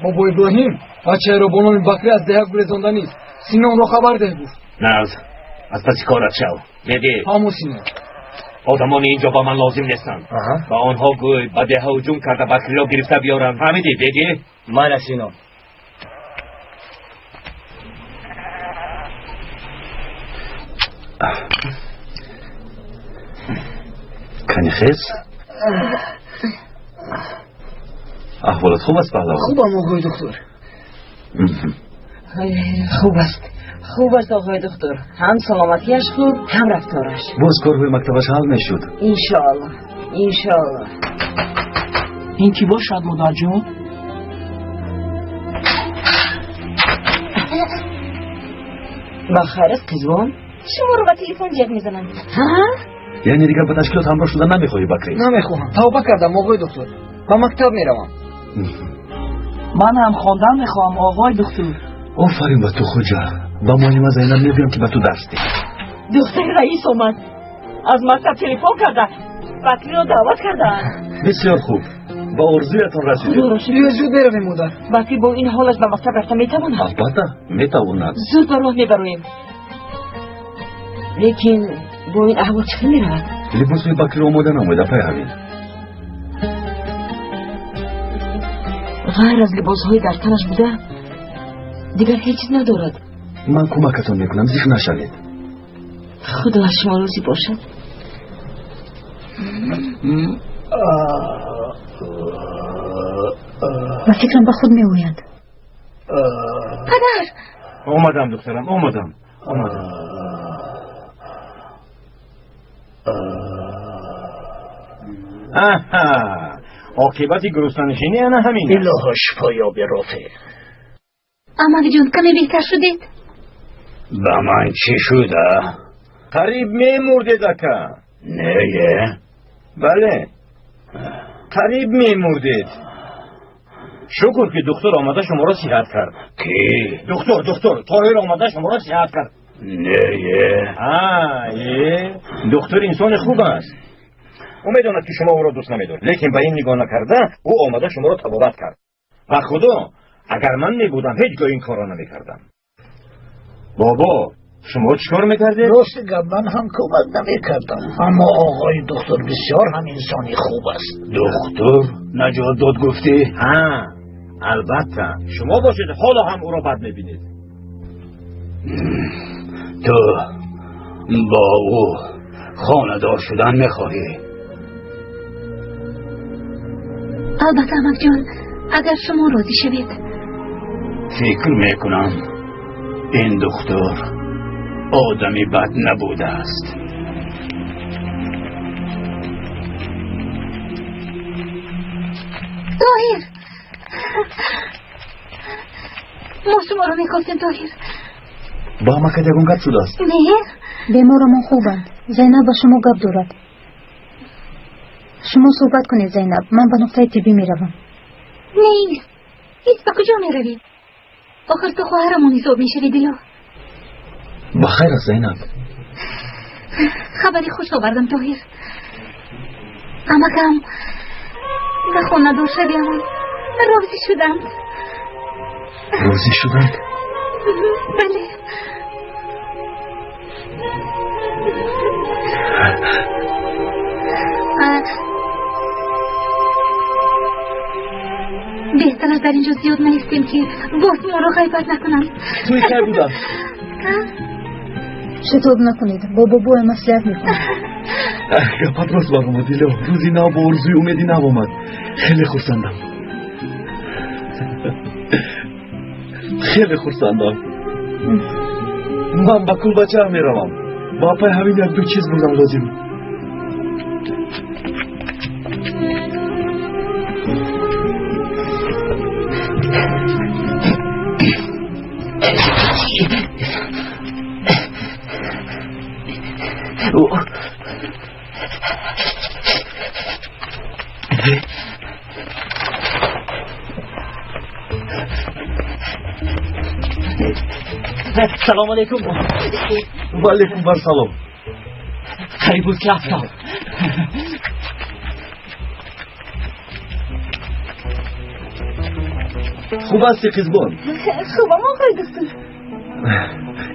ما با ابراهیم بچه رو بانان بکری از ده گریزانده نیست. سینون رو خبر ده گفت. نه از پس کارت شو. دیدی همون سینون آدمانی اینجا با من لازم نیستن. با آنها گوی با ده هجوم کرده بکری را گرفته بیارن. فهمیدی؟ دیدی؟ من سینون کنی خیز؟ احوالت خوب است پهلوان؟ خوبم آقای دکتر. خوب است آقای دکتر. هم سلامتیش خوب، هم رفتارش. باز کار به مکتبش حل میشد. انشاءالله. این کی باشد مادر جون؟ بخیر است قزوان؟ شما رو با تلفن جیغ میزنند. یعنی دیگر به تشکیلات همراه شدن نمیخواهی بکری؟ نمیخواهم، توبه کردم آقای دکتر. با مکتب میروم. من هم خواندن میخواهم آقای دکتر. آفرین به تو خوجا. با معلم زینب میگویم که به تو درس ده. دختر رئیس اومد، از مکتب تلفن کرده، بکری رو دعوت کرده. بسیار خوب، با ارزویتان رسیده. بیا زود برویم مادر. بکری با این حالش به مکتب رفته میتواند؟ البته میتواند. زود به راه میبرویم. لیکن با این احوال چطور میرود؟ لباسوی بکری آماده نموده پای همین. غیر از لباسهای در تنش بوده دیگر هیچ چیز ندارد. من کمکتان میکنم، زیخ نشوید. خدا شما روزی باشد. و فکرم به خود میآید. پدر اومدم دخترم، اومدم. عاقبت گرسنه‌نشینی انا همین است. الهش پایا به رفیق. اما جون کمی بهتر شدید؟ به من چی شده؟ قریب میمردید اکا. نه. بله قریب میمردید. شکر که دکتر آمده شما را صحت کرد. کی؟ دکتر طاهر آمده شما را صحت کرد. نه. دکتر انسان خوب است. او میداند که شما او را دوست نمیدارید، لیکن به این نگاه نکرده او آمده شما را طبابت کرد. و خدا اگر من میبودم هیچگاه این کار را نمیکردم. بابا شما چیکار میکردید؟ راست گپ من هم کمک نمیکردم، اما آقای دکتر بسیار هم انسانی خوب است. دکتر نجات داد گفتی؟ البته شما باشید حالا هم او را بد میبینید. تو با او خانه‌دار شدن میخواهی؟ البته احمد جان اگر شما راضی شوید. فکر میکنم این دکتر آدمی بد نبوده است. طاهر ما شما رو میخواستیم طاهر. با همه که یکون گپ شده است. نه بیمارمون خوبند. زینب با شما گپ دارد. شما صحبت کنید زینب، من به نقطه طبی میروم. نه هیچ به کجا میروی؟ آخر تو خواهرمون حساب میشوی دلا. بخیر است زینب. خبری خوش آوردم طاهر. اما کم به خونه دار شدیم راضی شدند. راضی شدند؟ بله. بهتر از در اینجا زیاد نیستیم که باز ما رو غیبت نکنم. توی خیر بودم. شتاب نکنید، بابا بو مسئلت میکنم. گپت راست برام دیلو، روزی نو با ارزوی امیدی نو آمد. خیلی خرسندم. خیلی خرسندم. من با کل بچه هم میروم. با پای همین یک دو چیز بودم لازم. سلام علیکم. و علیکم بر سلام. خیلی بود که رفتم. خوب هستی قزبان؟ خوبم آقای دکتر.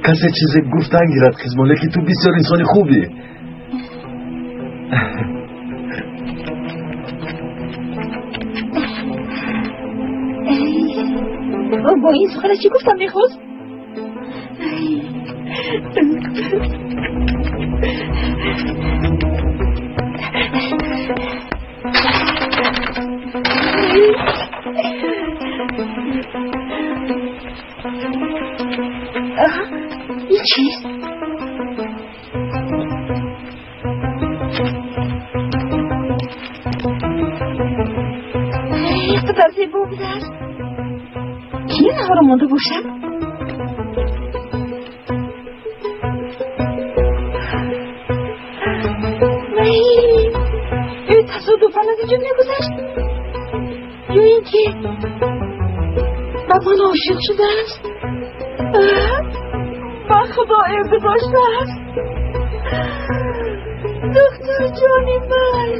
کسی چیزی گفتن گیرد قزبان، لیکن تو بسیار انسانی خوبی. با این سخنه چی گفتم میخواست؟ این چیست؟ قدر زیبا بوده است. کی اینها رو مونده باشد؟ این تصادفاً از اینجا میگذشت یا اینکه به من عاشق شده است؟ با خدا عیبه داشته است. دکتر جانی من.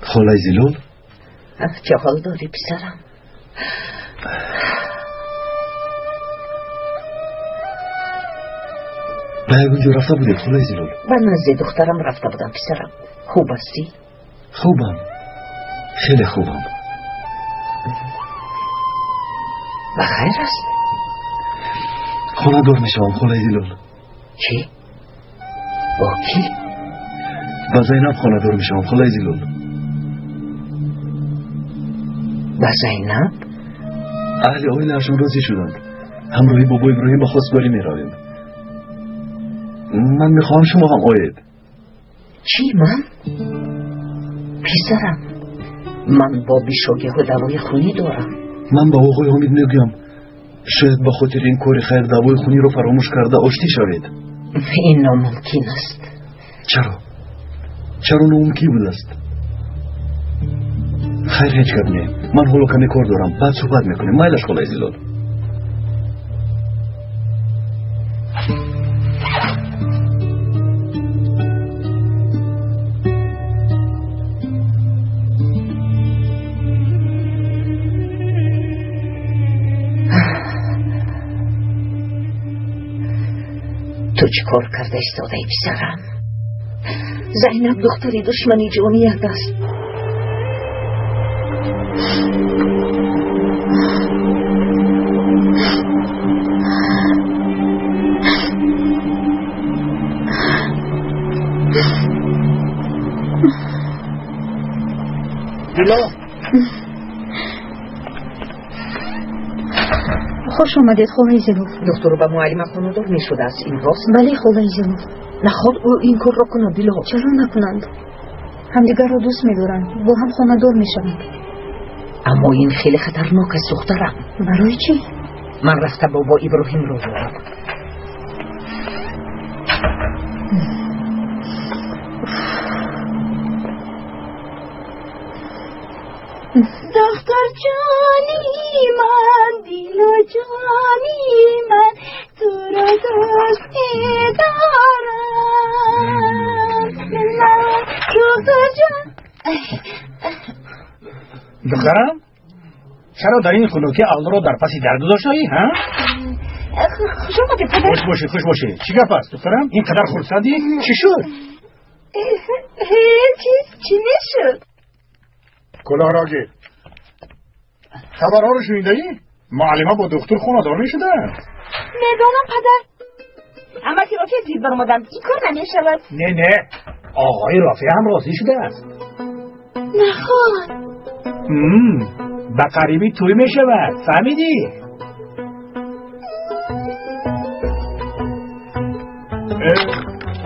خاله زیلول؟ چه حال داری پسرم؟ به اونجا رفته بودید خاله زیلول؟ به نزد دخترم رفته بودم پسرم. خوب هستی؟ خوبم، خیلی خوبم. بخیر است؟ خانه دار میشوم خاله زیلول. چی؟ با کی؟ با زینب خانه دار میشوم خاله زیلول. با زینب؟ اهل آیلهشون راضی شدند. همراهی بابا ابراهیم به خواستگاری میرویم. من میخوام شما هم آید. چی من؟ پسرم، من با بیشاگه و دوای خونی دارم. من با آقای حمید میگم شاید با خاطر این کار خیر دوای خونی رو فراموش کرده آشتی شوید. این ناممکن است. چرا ناممکن بود است؟ خیر هیچ کم نیم. من حالا کمی کار دارم، بعد صحبت میکنیم. مایلش خلای زیلال. تو چی کار کرده استاده پسرم؟ زینب دختری دشمنی جانیت است. دیلا خوش آمدید خواهی زیلو. دکتر با معلم خانودار می شده است، این راست؟ بله خواهی زیلو. نخواد او این کار را کند دیلا. چرا نکنند؟ همدیگر را دوست می دارند، با هم خانه‌دار می شوند. اما این خیلی خطرناک است دخترم. برای چی؟ من رفته بابا ابراهیم رو دارم. دختر جانی من، دیل و جانی من، تو رو دوستی دارم. من دختر جان. دخترم چرا در این خلوکی الله رو در پس در گذاشتی ها؟ خوش آمدی پدر. خوش باشه. چی گپ است دخترم؟ این قدر خرسندی؟ چی شد؟ چی نشد؟ کلاه را گیر. خبرها رو شنیدی؟ معلمه با دکتر خانه‌دار میشده. میدانم پدر، اما که رافع زیر برآمدم این کار نمیشود. نه آقای رافع هم راضی شده است. نخواد. به قریبی توی میشود، فهمیدی؟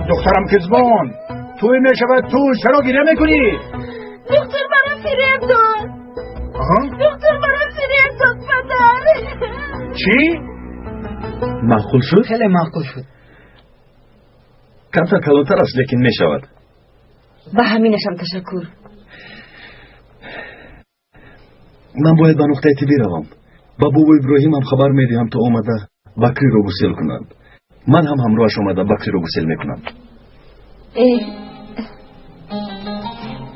دخترم کزبان توی میشود، تو چرا گیره میکنی؟ دکتر برای فریب داد. دکتر برای فریب داد پدر. چی؟ معقول شد؟ خیلی معقول شد. کمتر کلانتر است لیکن میشود. به همینشم تشکر. من باید به نقطه طبی روم. با بابا ابراهیم هم خبر میدهم تا آمده بکری رو گسیل کنند. من هم همراهش آمده بکری رو گسیل میکنم.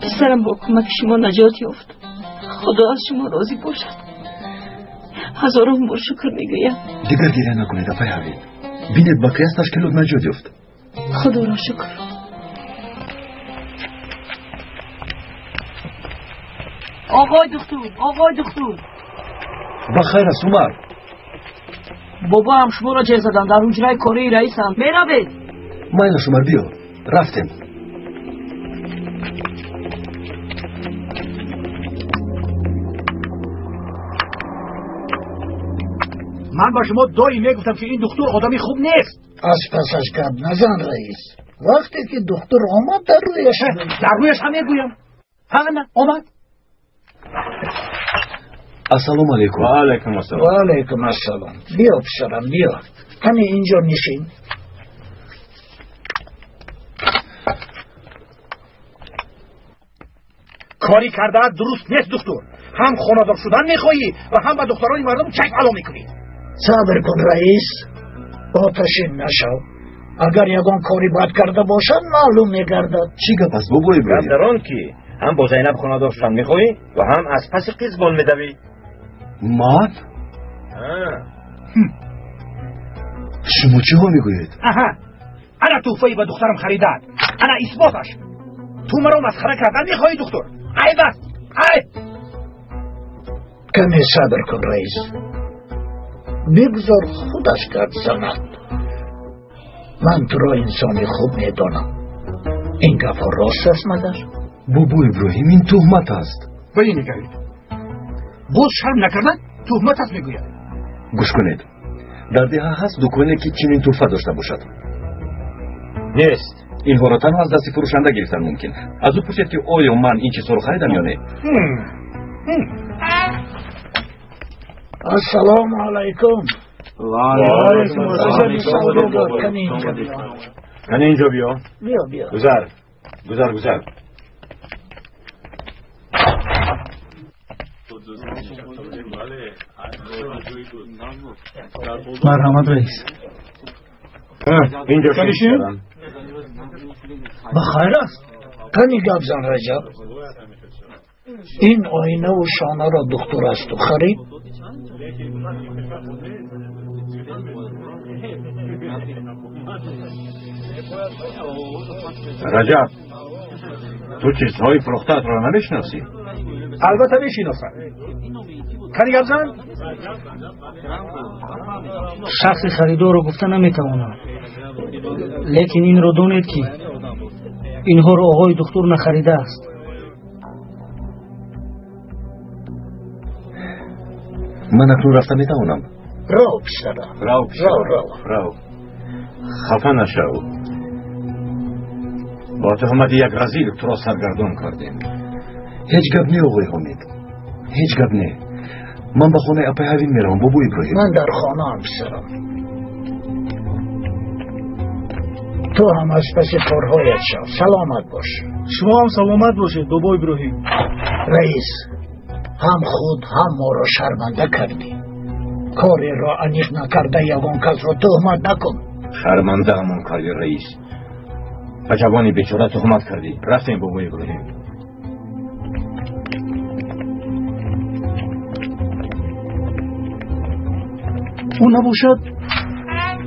پسرم با کمک شما نجات یافت. خدا از شما راضی باشد. هزاران بار شکر میگویم. دیگر گریه نکنید افای حوید. بینید بکری از تشکیلات نجات یافت. خدا را شکر. آقای دکتر بخیر است عمر. بابا هم شما را جه زدن، در حجره کاری رئیسم. میروید؟ مایلش عمر بیا. رفتیم. من با شما دایی میگفتم که این دکتر آدمی خوب نیست. از پسش گپ نزن رئیس. وقتی که دکتر آمد در رویش هم میگویم. نه آمد. السلام علیکم. و علیکم السلام. و علیکم السلام. بیا پسرم بیا. همین اینجا نشین. کاری کرده درست نیست دکتر. هم خانه‌دار شدن میخوایی و هم به دختران مردم چک علا میکنی. صبر کن رئیس. آتشین نشو. اگر یگان کاری بد کرده باشد معلوم میگردد. چی گپ است بابا ابراهیم؟ در آن که هم با زینب خانه‌دار شدن میخوایی و هم از پس قزبان میدوی. من؟ شما چه ها میگویید؟ انا توفهی به دخترم خریدن. انا اثباتش. تو مرا مسخره کردن میخوایی دکتر؟ عیب است. عیب. کمی صبر کن رئیس. بگذار خودش گپ زند. من تو را انسانی خوب میدانم. این گپ راست است مادر؟ بابا ابراهیم این تهمت است. بایی نگرید. باز شرم نکردن تهمت است میگوید. گوش کنید. در ده هست دکانی که چنین توفه داشته باشد. نیست. اینها را تنها از دست فروشنده گرفتن ممکن. از او پرسید که آیا من این چیز رو خریدم یا نه. السلام علیکم. وعلیکم السلام. کنی اینجا بیا. بیا. گذر. مرحمت رئیس. اینجا شدیم. بخیر است. کنی گپ زن رجب. این آینه و شانه را دکتر است و خرید. رجب، تو چیزهای فروختت را نمیشناسی؟ البته میشناسم. کنی گپ زن؟ شخص خریدار رو گفته نمیتوانم، لیکن این رو دونید که اینها رو آقای دکتر نخریده است. من اکنون رفته میتوانم. رو پسرم. رو خفه نشو. با تهمت یک رزیل تو را سرگردان کردیم. هیچ گپ نه آقای حامد، هیچ گپ نه. من به خانه اپای حوین میرم بابو ابراهیم. من در خانه هم پسرم. تو هم از پس کارهایت شو. سلامت باش. شما هم سلامت باشید بابا ابراهیم. رئیس، هم خود هم ما را شرمنده کردی. کاری را انیق نکرده یگان کس را تهمت نکن. شرمنده همون کردی رئیس. به جوانی بیچاره تهمت کردی. رفتیم بابا ابراهیم. اون نباشد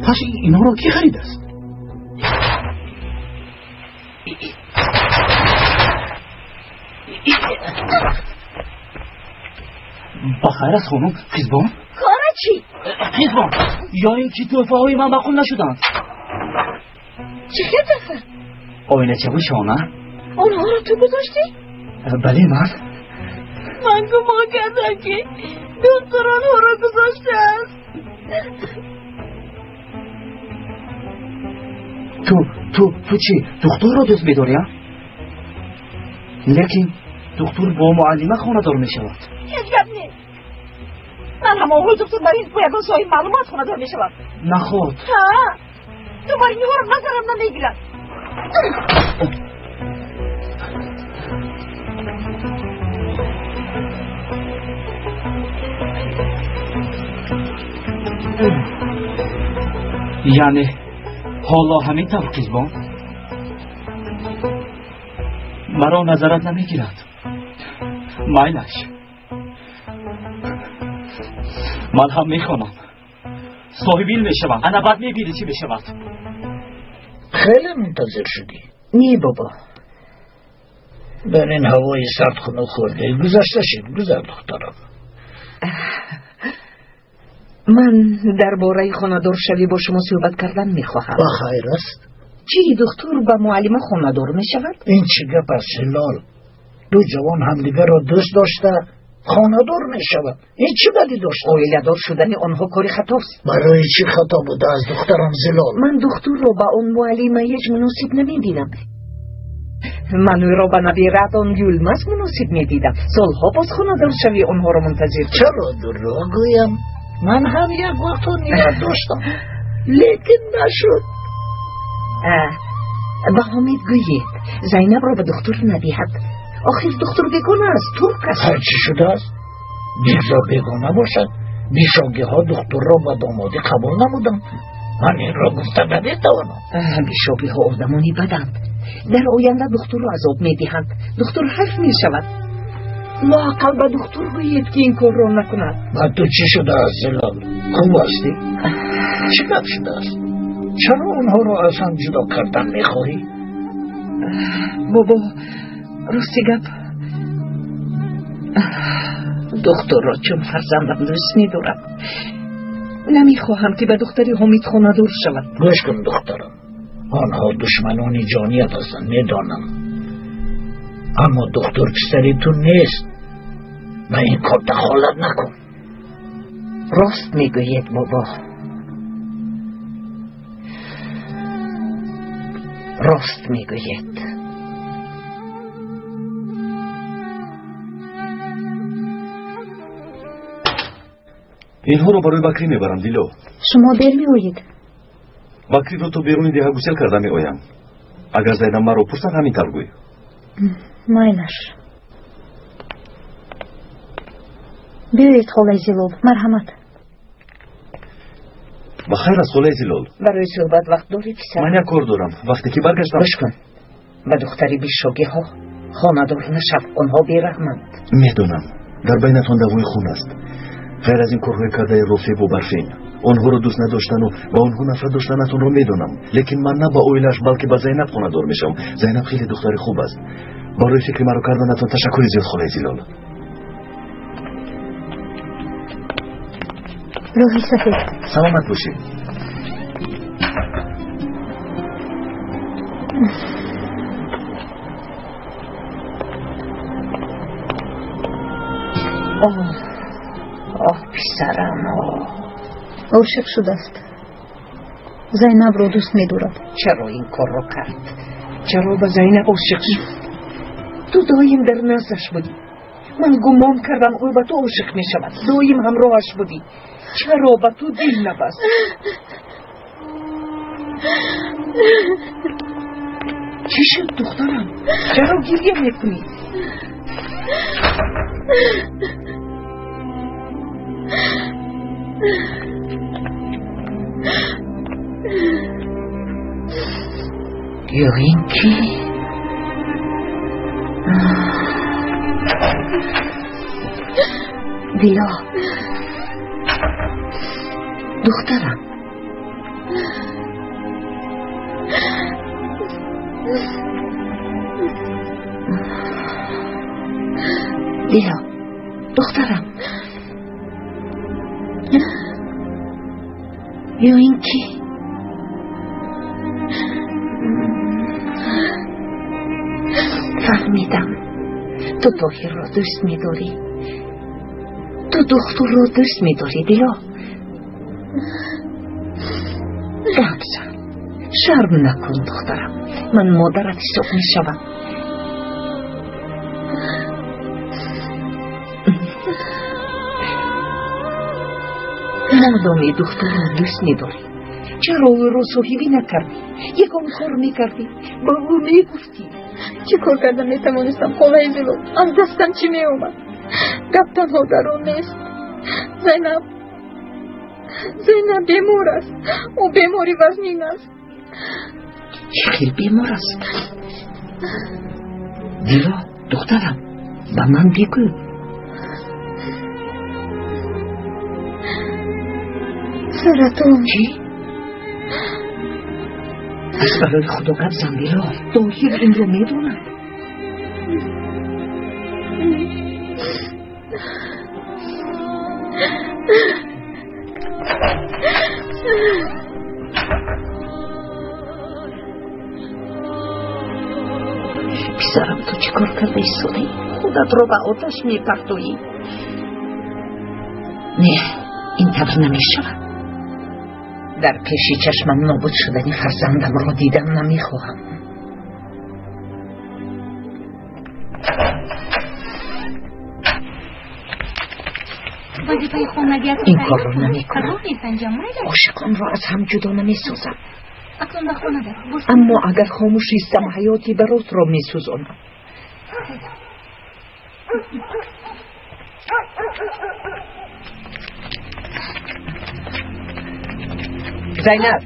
پس اینا را کی خرید است؟ بخیر است خانم. خیزبان؟ کاره چی؟ خیزبان یا اینکه توفه های من بخون نشدند. چه خیزفه؟ آینه چه بود شانه؟ اونها رو تو گذاشتی؟ بله من گمان کردم که دکتر آنها رو گذاشته است. تو چی؟ دکتر را دوست می‌داری؟ لیکن دکتر با معلمه خانه دار می‌شود. هیچ گپ نیست. من هم آقای دکتر برای یگان صاحب معلومات خانه دار می‌شود. نخود. ها؟ تو برای اینها رو نظرم نمیگیرد. یعنی حالا همین طور خیزبان مرا نظرت نمیگیرد. مایلش من هم میخوانم صاحبین میشوم. انا بعد میبینی چی بشود. خیلی منتظر شدی. نی بابا، در این هوای سرد خونه خورده. گذشته شد. گذر دخترم. من درباره خانه‌دار شوی با شما صحبت کردن میخواهم. بخیر است. چی دکتر با معلم خانه‌دار میشود؟ این چی گپ است هلال؟ دو جوان همدیگر را دوست داشته خانه‌دار میشود. این چی بدی داشته؟ عائله‌دار شدن آنها کاری خطاست. برای چی خطا بوده از دخترم زلال؟ من دکتر را با اون معلم هیچ مناسب نمیبینم. من او را به نبیرت آن یولمز مناسب میدیدم. سالها باز خانه‌دار شوی آنها را منتظر. چرا دروغ گویم؟ من هم یک وقت نیت داشتم لیکن نشد. به حامد گویید زینب را به دکتر ندهد. آخر دکتر بیگانه است. ترک است. هر چی شده است بیزا بیگانه باشد. بیشاگی ها دکتر را به دامادی قبول نمودم. من این را گفته نمیتوانم. بیشاگی ها آدمانی بدند. در آینده دکتر را عذاب میدهند. دکتر حرف میشود. لااقل به دکتر گویید که این کار را نکند. و تو چی شده است زلال؟ خوب هستی؟ چی گپ شده است؟ چرا اونها را از هم جدا کردن میخواهی؟ بابا راستی گپ دکتر را چون فرزندم دوست میدارم. نمیخواهم که به دختری حامد خانه‌دار شود. گوش کن دخترم، آنها دشمنان جانیت هستند میدانم، اما دکتر پسری تو نیست. من این کار دخالت نکن. راست میگوید بابا. راست میگوید. اینها رو برای بکری میبرم دیلو. شما بر میآیید. بکری رو تو بیرون دیگه گسل کرده میآیم. اگر زینب مرا پرسد همین طور گوی. مایلش. بیایید خاله زیلول، مرحمت. بخیر از خاله زیلول. برای صحبت وقت داری پسر؟ من یک کار دارم. وقتی که برگشتم گوش کن. و دختری بیشاگی ها خاندار نشد، آنها بیرحمند. میدونم در بینتان دوای خون است. غیر از این کارهای کرده رفیق و برفین، آنها رو دوست نداشتن و با آنها نفرت داشتنتون رو میدونم، لیکن من نه با اویلش بلکه با زینب خاندار میشم. زینب خیلی دختر خوب است. برای فکر مرا کردنتون تشکر زیاد خاله زیلال. راهی سفید. سلامت باشید. آه پسرم عاشق شده است. زینب رو دوست می‌دارد. چرا این کار رو کرد؟ چرا به زینب عاشق شد؟ تو دایم در نزدش بودی. من گمان کردم او به تو عاشق می شود. دایم همراهش بودی. چرا به تو دل نبست؟ چی شد دخترم؟ چرا گریه میکنی؟ یا اینکه دیلا دخترم دیلا دخترم یا اینکه فهمیدم تو طاهر را دوست می‌داری. تو دختر را دوست می‌داری دیلا. گمزن شرم نکن دخترم. من مادرت حساب می‌شوم. مادامی دختر را دوست می‌داری، چرا او را صاحبی نکردی؟ یکم کار می‌کردی، با او می‌گفتی. چه کار کردم میتوانستم خاله زیلول؟ از دستم چی میومد؟ گپ تنها در آن نیست. زینب بیمار است. او بیماری وزنین است. چه خیلی بیمار است؟ دیلا دخترم به من بگو. سرطان. چی؟ از برای خدا قبضم دیلا. طاهر این رو میدوند. پسرم تو چی کار کرده ایستادی؟ خودت رو به آتش میپرتویی. نه این طور نمیشود. در پیش چشمم نابود شدنی فرزندم را دیدم نمیخواهم. این کار را نمیکنم. عاشقان را از هم جدا نمیسازم. اما اگر خاموش ایستم حیاتی برات را میسوزانم. زینب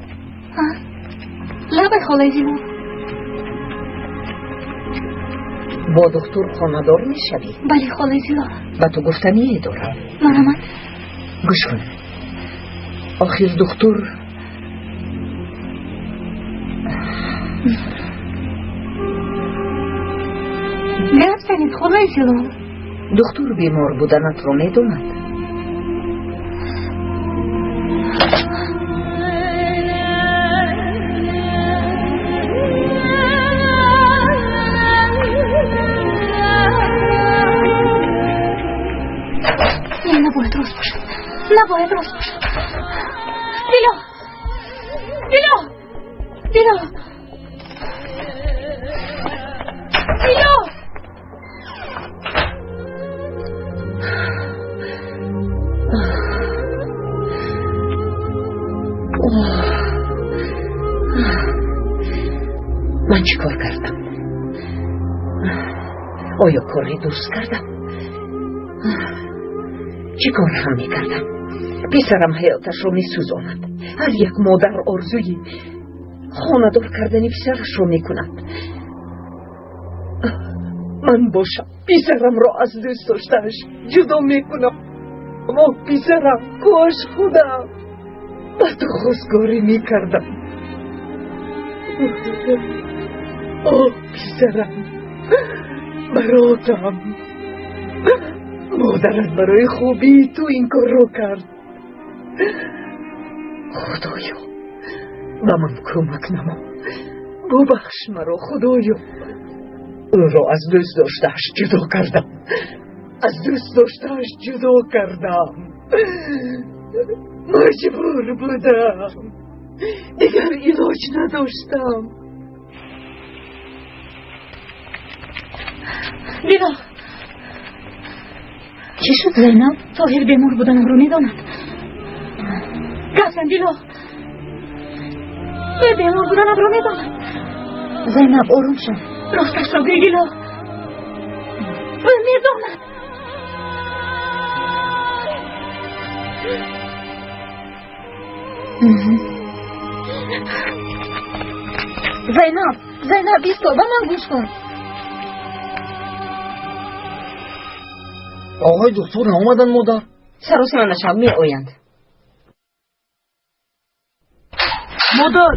لبه خاله زیلول. با دکتر خاندار میشوی؟ بله خاله زیلول. به تو گفتنی دارم. مرحمت. گوش کن. آخر دکتر گرم زنید خاله زیلول. دکتر بیمار بودنت رو میدوند. نباید راست باشد. دیلا من چی کار کردم؟ آیا کاری درست کردم؟ چی کار هم می کردم؟ پسرم حیاتش رو می سوزاند. هر یک مادر آرزوی خاندار کردن پسرش رو می کند. من باشم پسرم را از دوست داشتهش جدا می کنم. اما پسرم کاش خودم با تو خواستگاری می کردم. پسرم براتم، مادرت برای خوبی تو این کار رو کرد. خدایا به من کمک نما، ببخش مرا خدایا. او را از دوست داشتهش جدا کردم، از دوست داشتهش جدا کردم. مجبور بودم، دیگر علاج نداشتم. دیلا چی شد زینب؟ طاهر بیمار بودنم رو میداند. گفتم دیلا بیمار بودنم رو میداند. زینب آروم شد، راستش رو بگی دیلا، میداند. زینب بیستا با من گوش کن. آقای دکتر نامدن مادر؟ سروس من شب می آیند. مادر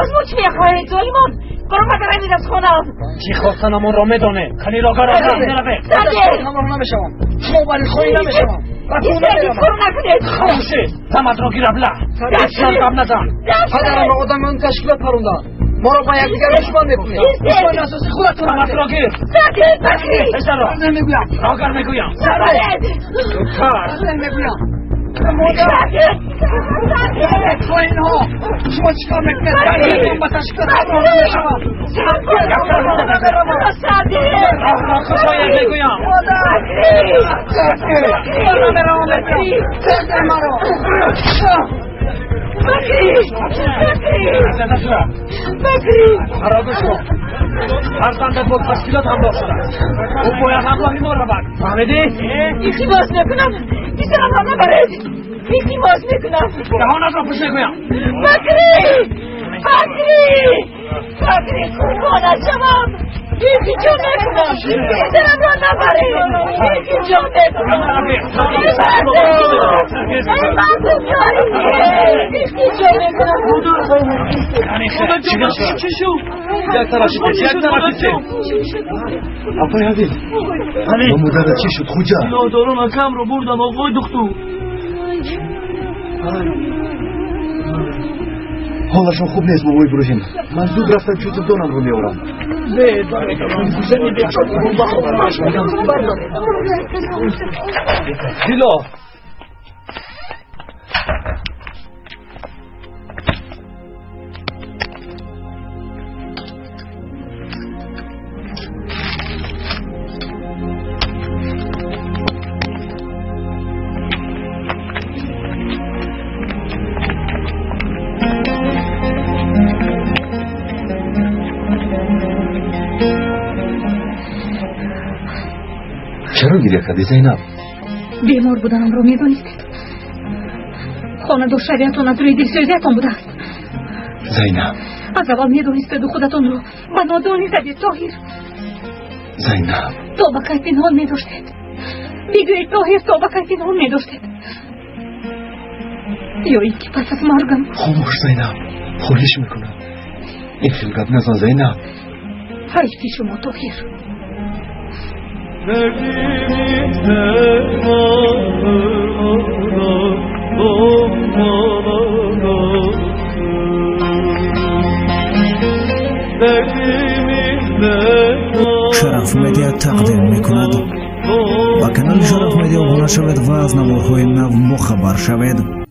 از ما چی میخواهید زایمان؟ برو مادر امید از خونم. چی خواستن امان را میدانه. کنی را گرم نروه. سرده همراه نمیشوم، شما بری خواهی نمیشوم. خاموشی تمت را گیر ابله. اصلا قبل نزن. پدرم را آدم اون تشکیلات پروندن، ما را با یکدیگر دشمن میکنید. دشمن اساسی خودتون تمت را گیر. پسر را نمیگویم، راگر میگویم. زودتر نمیگویم. خواهین ها شما چیکار میکنید؟ کنید با تشکیلات پرونده نمیشوم. خوشاید میگویم. خرابش کن. فرزندت با تشکیلات همراه شده. او باید همراهی ما رو بد. فهمیدی؟ یکی باز نکنم بیسرم هم نبرد. یکی باز نکنم دهانت را پوش نگویم. بکری قربانت شوم. یکی جا نکنم بیسرم را نبرد. یکی جا نکنم یکی جا نکنم. چی شو؟ یک طرفی آقای عزیز با مادرت چی شد خوجا؟ دارون اکم رو بردن آقای دکتر. حالشون خوب نیست بابای بروهیم. من زود رفتم چوت دونم رو میارم. دیلا چرا گریه کردی زینب؟ بیمار بودنم رو میدانستید. خانه شریعتون از روی دلسوزیتون بوده است. زینب از اول میدانستید و خودتون رو به نادانی زدید طاهر. زینب تو به کیف پنهان میداشتید. بگویید طاهر تو به کیف پنهان میداشتید یا اینکه پس از مرگم. خاموش زینب، خورش میکنم. این خلقت نزن زینب. حیفی شما طاهر. شرف مدیا تقدیم میکند. با کانال شرف مدیا گوش شود و از نوارهای نو مخبر شود.